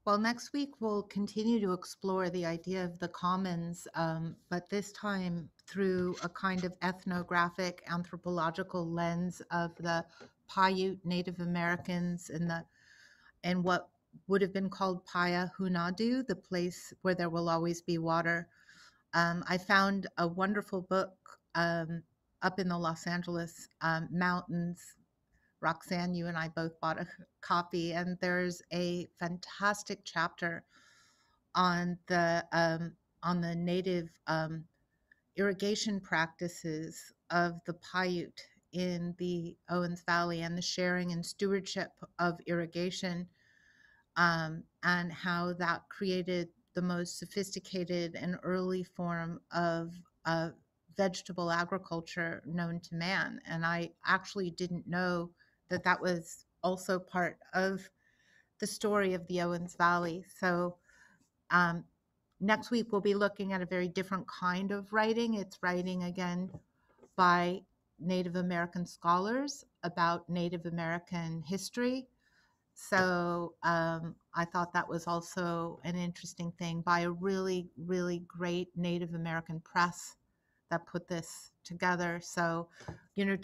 Well, next week we'll continue to explore the idea of the commons, but this time through a kind of ethnographic, anthropological lens of the Paiute Native Americans and what would have been called Paya Hunadu, the place where there will always be water. I found a wonderful book up in the Los Angeles mountains. Roxanne, you and I both bought a copy, and there's a fantastic chapter on the native irrigation practices of the Paiute in the Owens Valley and the sharing and stewardship of irrigation, and how that created the most sophisticated and early form of vegetable agriculture known to man. And I actually didn't know that that was also part of the story of the Owens Valley. So next week, we'll be looking at a very different kind of writing. It's writing again by Native American scholars about Native American history. So I thought that was also an interesting thing by a really, really great Native American press that put this together. So, you know,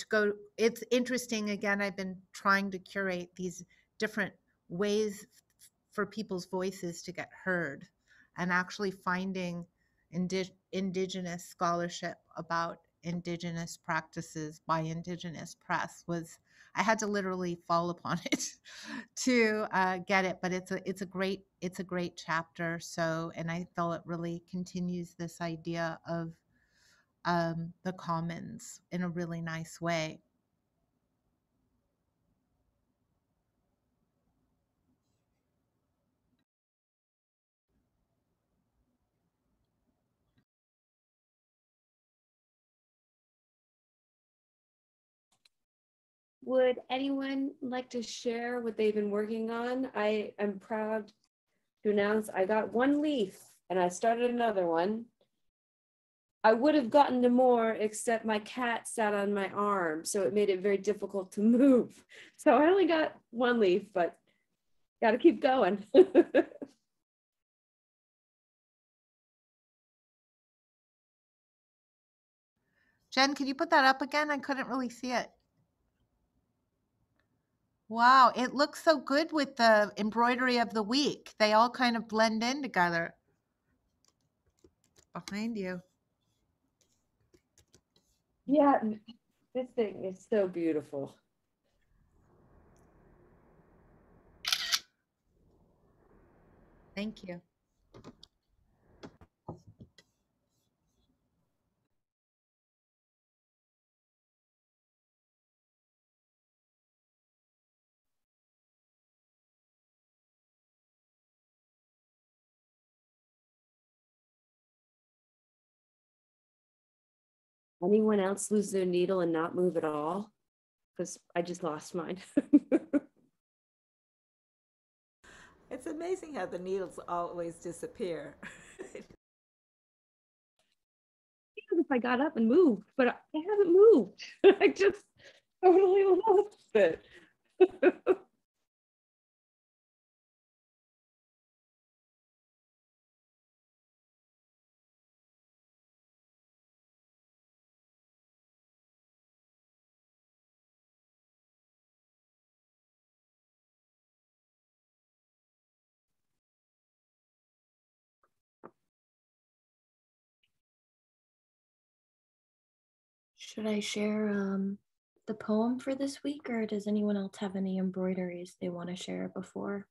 it's interesting. Again, I've been trying to curate these different ways for people's voices to get heard, and actually finding indigenous scholarship about indigenous practices by indigenous press was, I had to literally fall upon it to get it, but it's a great chapter. So, and I feel it really continues this idea of the commons in a really nice way. Would anyone like to share what they've been working on? I am proud to announce I got one leaf and I started another one. I would have gotten to more, except my cat sat on my arm, so it made it very difficult to move. So I only got one leaf, but got to keep going. Jen, can you put that up again? I couldn't really see it. Wow, it looks so good with the embroidery of the week. They all kind of blend in together. Behind you. Yeah, this thing is so beautiful. Thank you. Anyone else lose their needle and not move at all? Because I just lost mine. It's amazing how the needles always disappear. If I got up and moved, but I haven't moved. I just totally lost it. Should I share the poem for this week, or does anyone else have any embroideries they want to share before?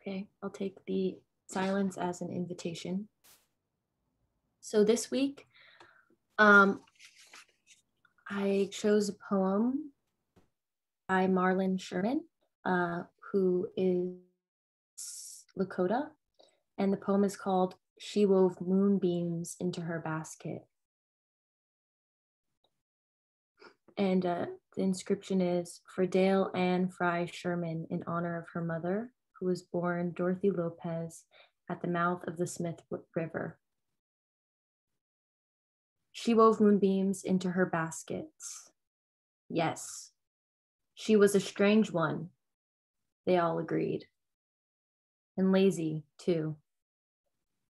Okay, I'll take the silence as an invitation. So this week, I chose a poem by Marlon Sherman, who is Lakota, and the poem is called "She Wove Moonbeams into Her Basket." And the inscription is, "For Dale Ann Fry Sherman, in honor of her mother, who was born Dorothy Lopez at the mouth of the Smith River. She wove moonbeams into her baskets. Yes, she was a strange one," they all agreed. And lazy, too.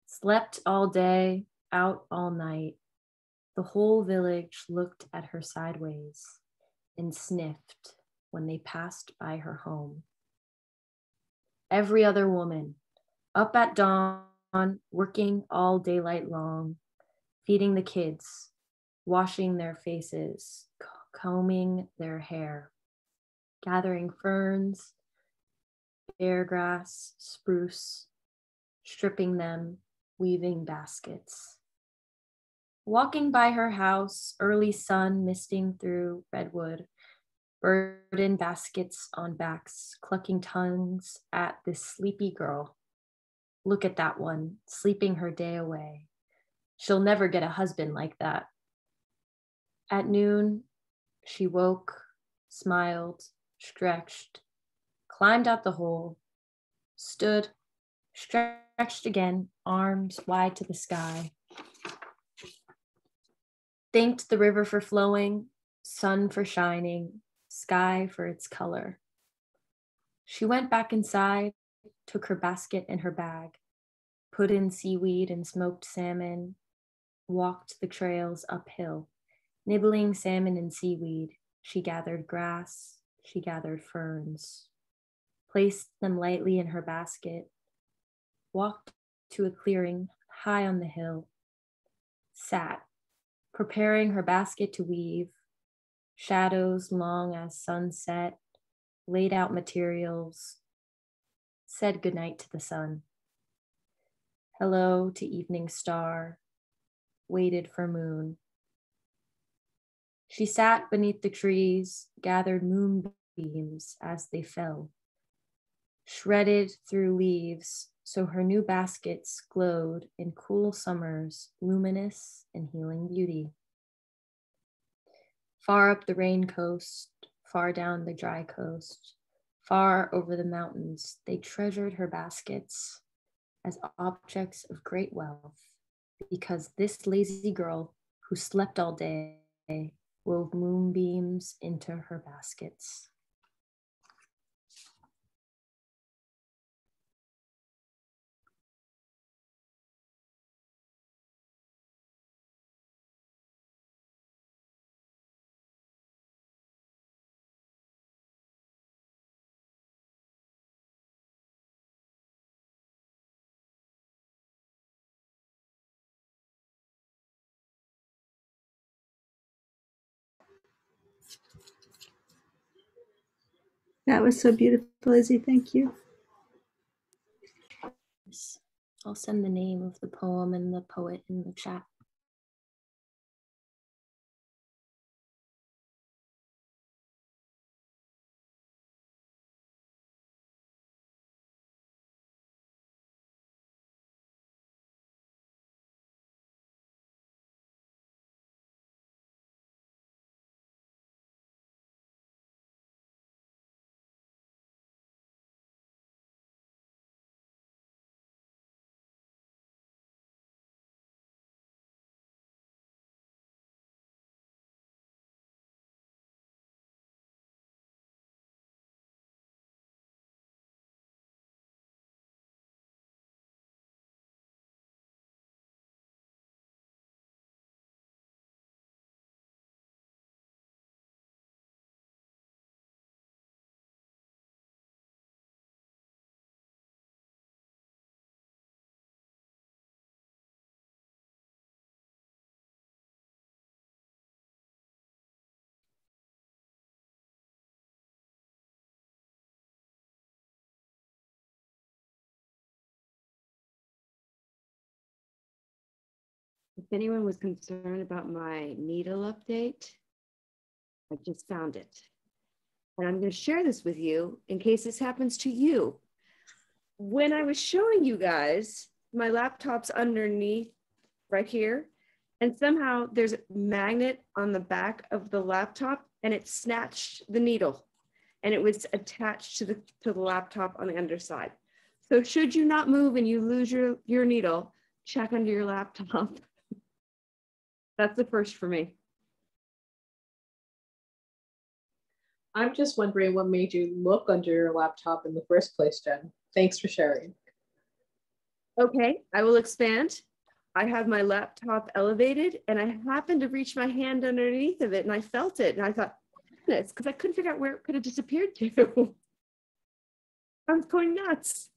Slept all day, out all night. The whole village looked at her sideways and sniffed when they passed by her home. Every other woman, up at dawn, working all daylight long, feeding the kids, washing their faces, combing their hair, gathering ferns, bear grass, spruce, stripping them, weaving baskets. Walking by her house, early sun misting through redwood, burden baskets on backs, clucking tongues at this sleepy girl. Look at that one, sleeping her day away. She'll never get a husband like that. At noon, she woke, smiled, stretched, climbed out the hole, stood, stretched again, arms wide to the sky. Thanked the river for flowing, sun for shining, sky for its color. She went back inside, took her basket and her bag, put in seaweed and smoked salmon, walked the trails uphill, nibbling salmon and seaweed. She gathered grass, she gathered ferns, placed them lightly in her basket, walked to a clearing high on the hill, sat, preparing her basket to weave, shadows long as sunset, laid out materials, said goodnight to the sun. Hello to evening star, waited for moon. She sat beneath the trees, gathered moonbeams as they fell, shredded through leaves so her new baskets glowed in cool summers, luminous and healing beauty. Far up the rain coast, far down the dry coast, far over the mountains, they treasured her baskets as objects of great wealth, because this lazy girl who slept all day wove moonbeams into her baskets. That was so beautiful, Izzy. Thank you. I'll send the name of the poem and the poet in the chat. If anyone was concerned about my needle update, I just found it. And I'm going to share this with you in case this happens to you. When I was showing you guys, my laptop's underneath right here, and somehow there's a magnet on the back of the laptop and it snatched the needle and it was attached to the laptop on the underside. So should you not move and you lose your needle, check under your laptop. That's the first for me. I'm just wondering what made you look under your laptop in the first place, Jen. Thanks for sharing. Okay, I will expand. I have my laptop elevated and I happened to reach my hand underneath of it and I felt it and I thought, goodness, because I couldn't figure out where it could have disappeared to. I was going nuts.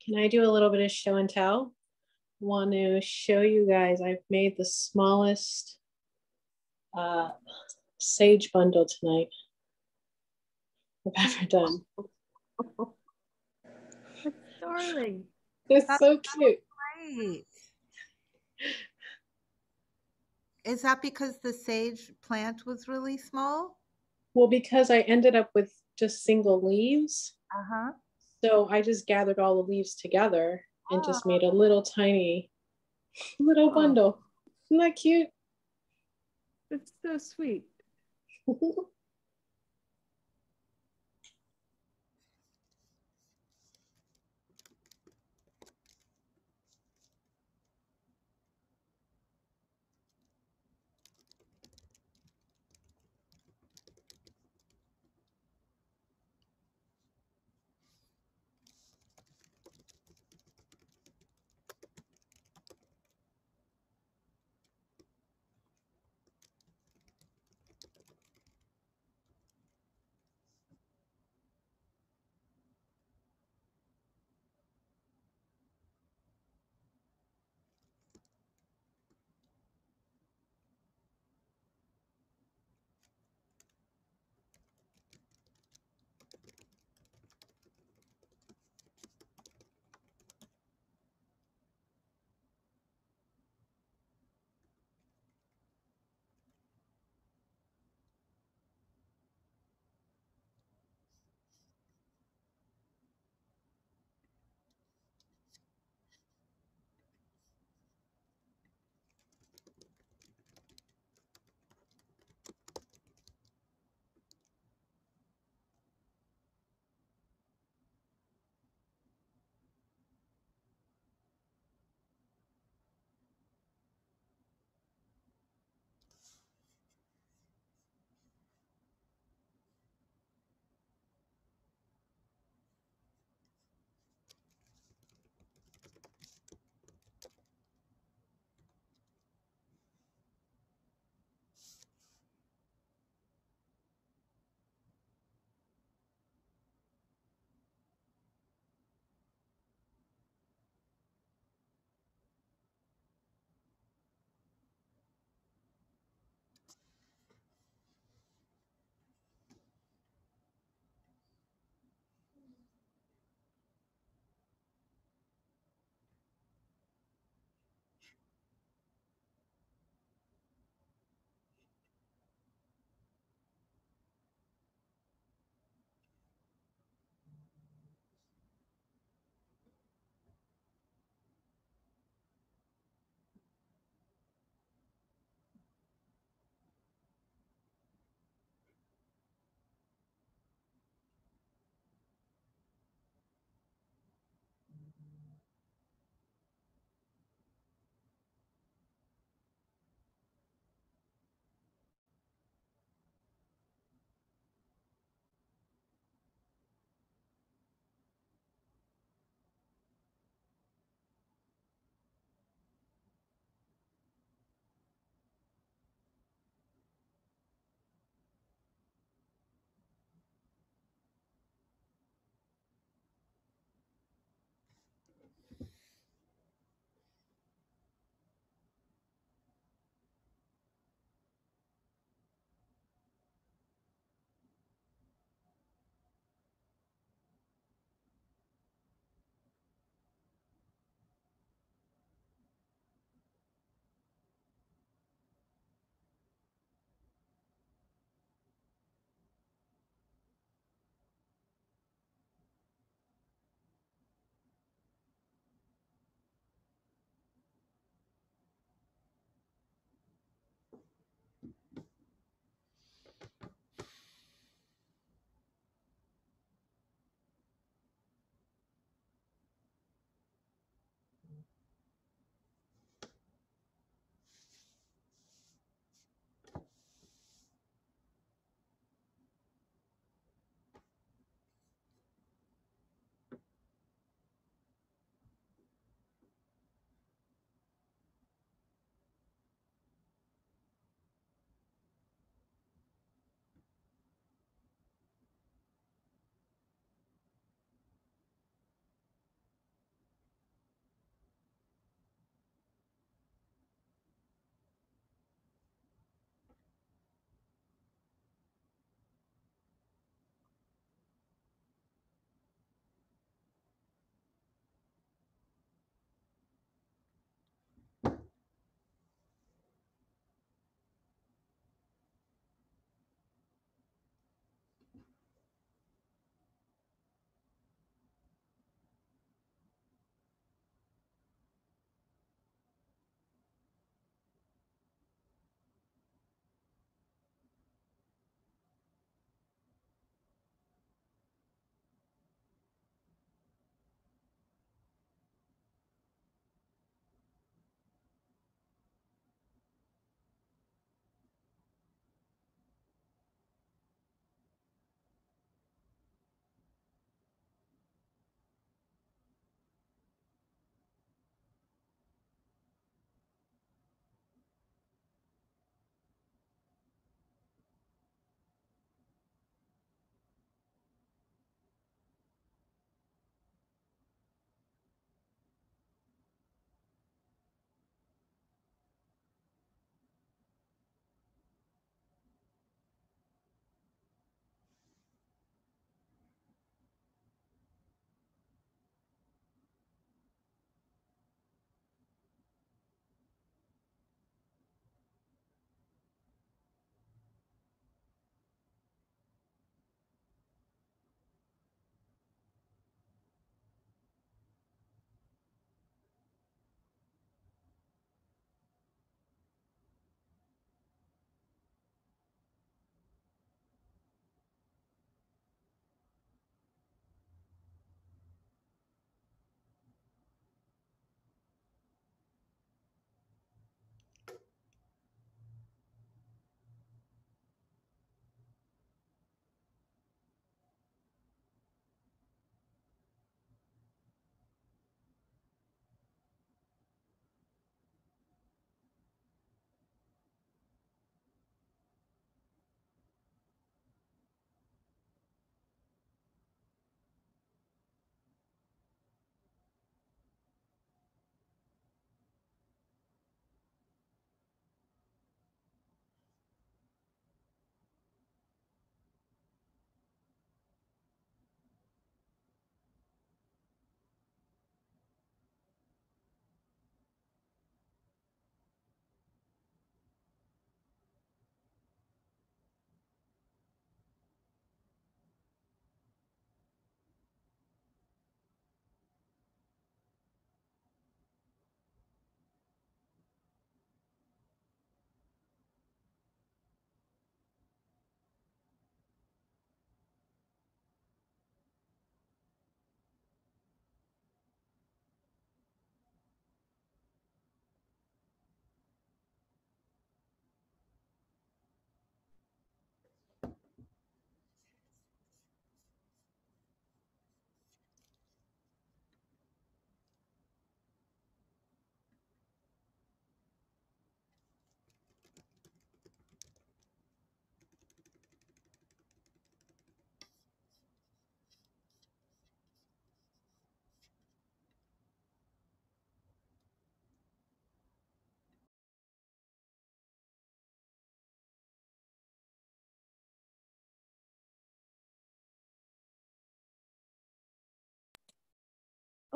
Can I do a little bit of show and tell? Want to show you guys, I've made the smallest sage bundle tonight. I've ever done. That's darling. It's so cute. Great. Is that because the sage plant was really small? Well, because I ended up with just single leaves. Uh-huh. So I just gathered all the leaves together and just made a little tiny little bundle. Isn't that cute? That's so sweet.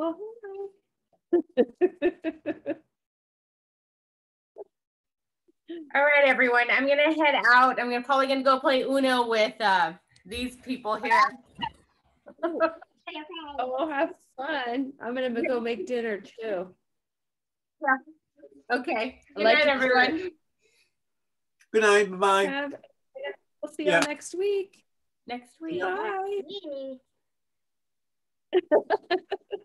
Oh, All right, everyone. I'm gonna head out. I'm probably gonna go play Uno with these people here. oh, have fun. I'm gonna go make dinner too. Yeah. Okay. Good Like night, everyone. Good night. Bye-bye. We'll see y'all next week. Next week. Bye. Bye.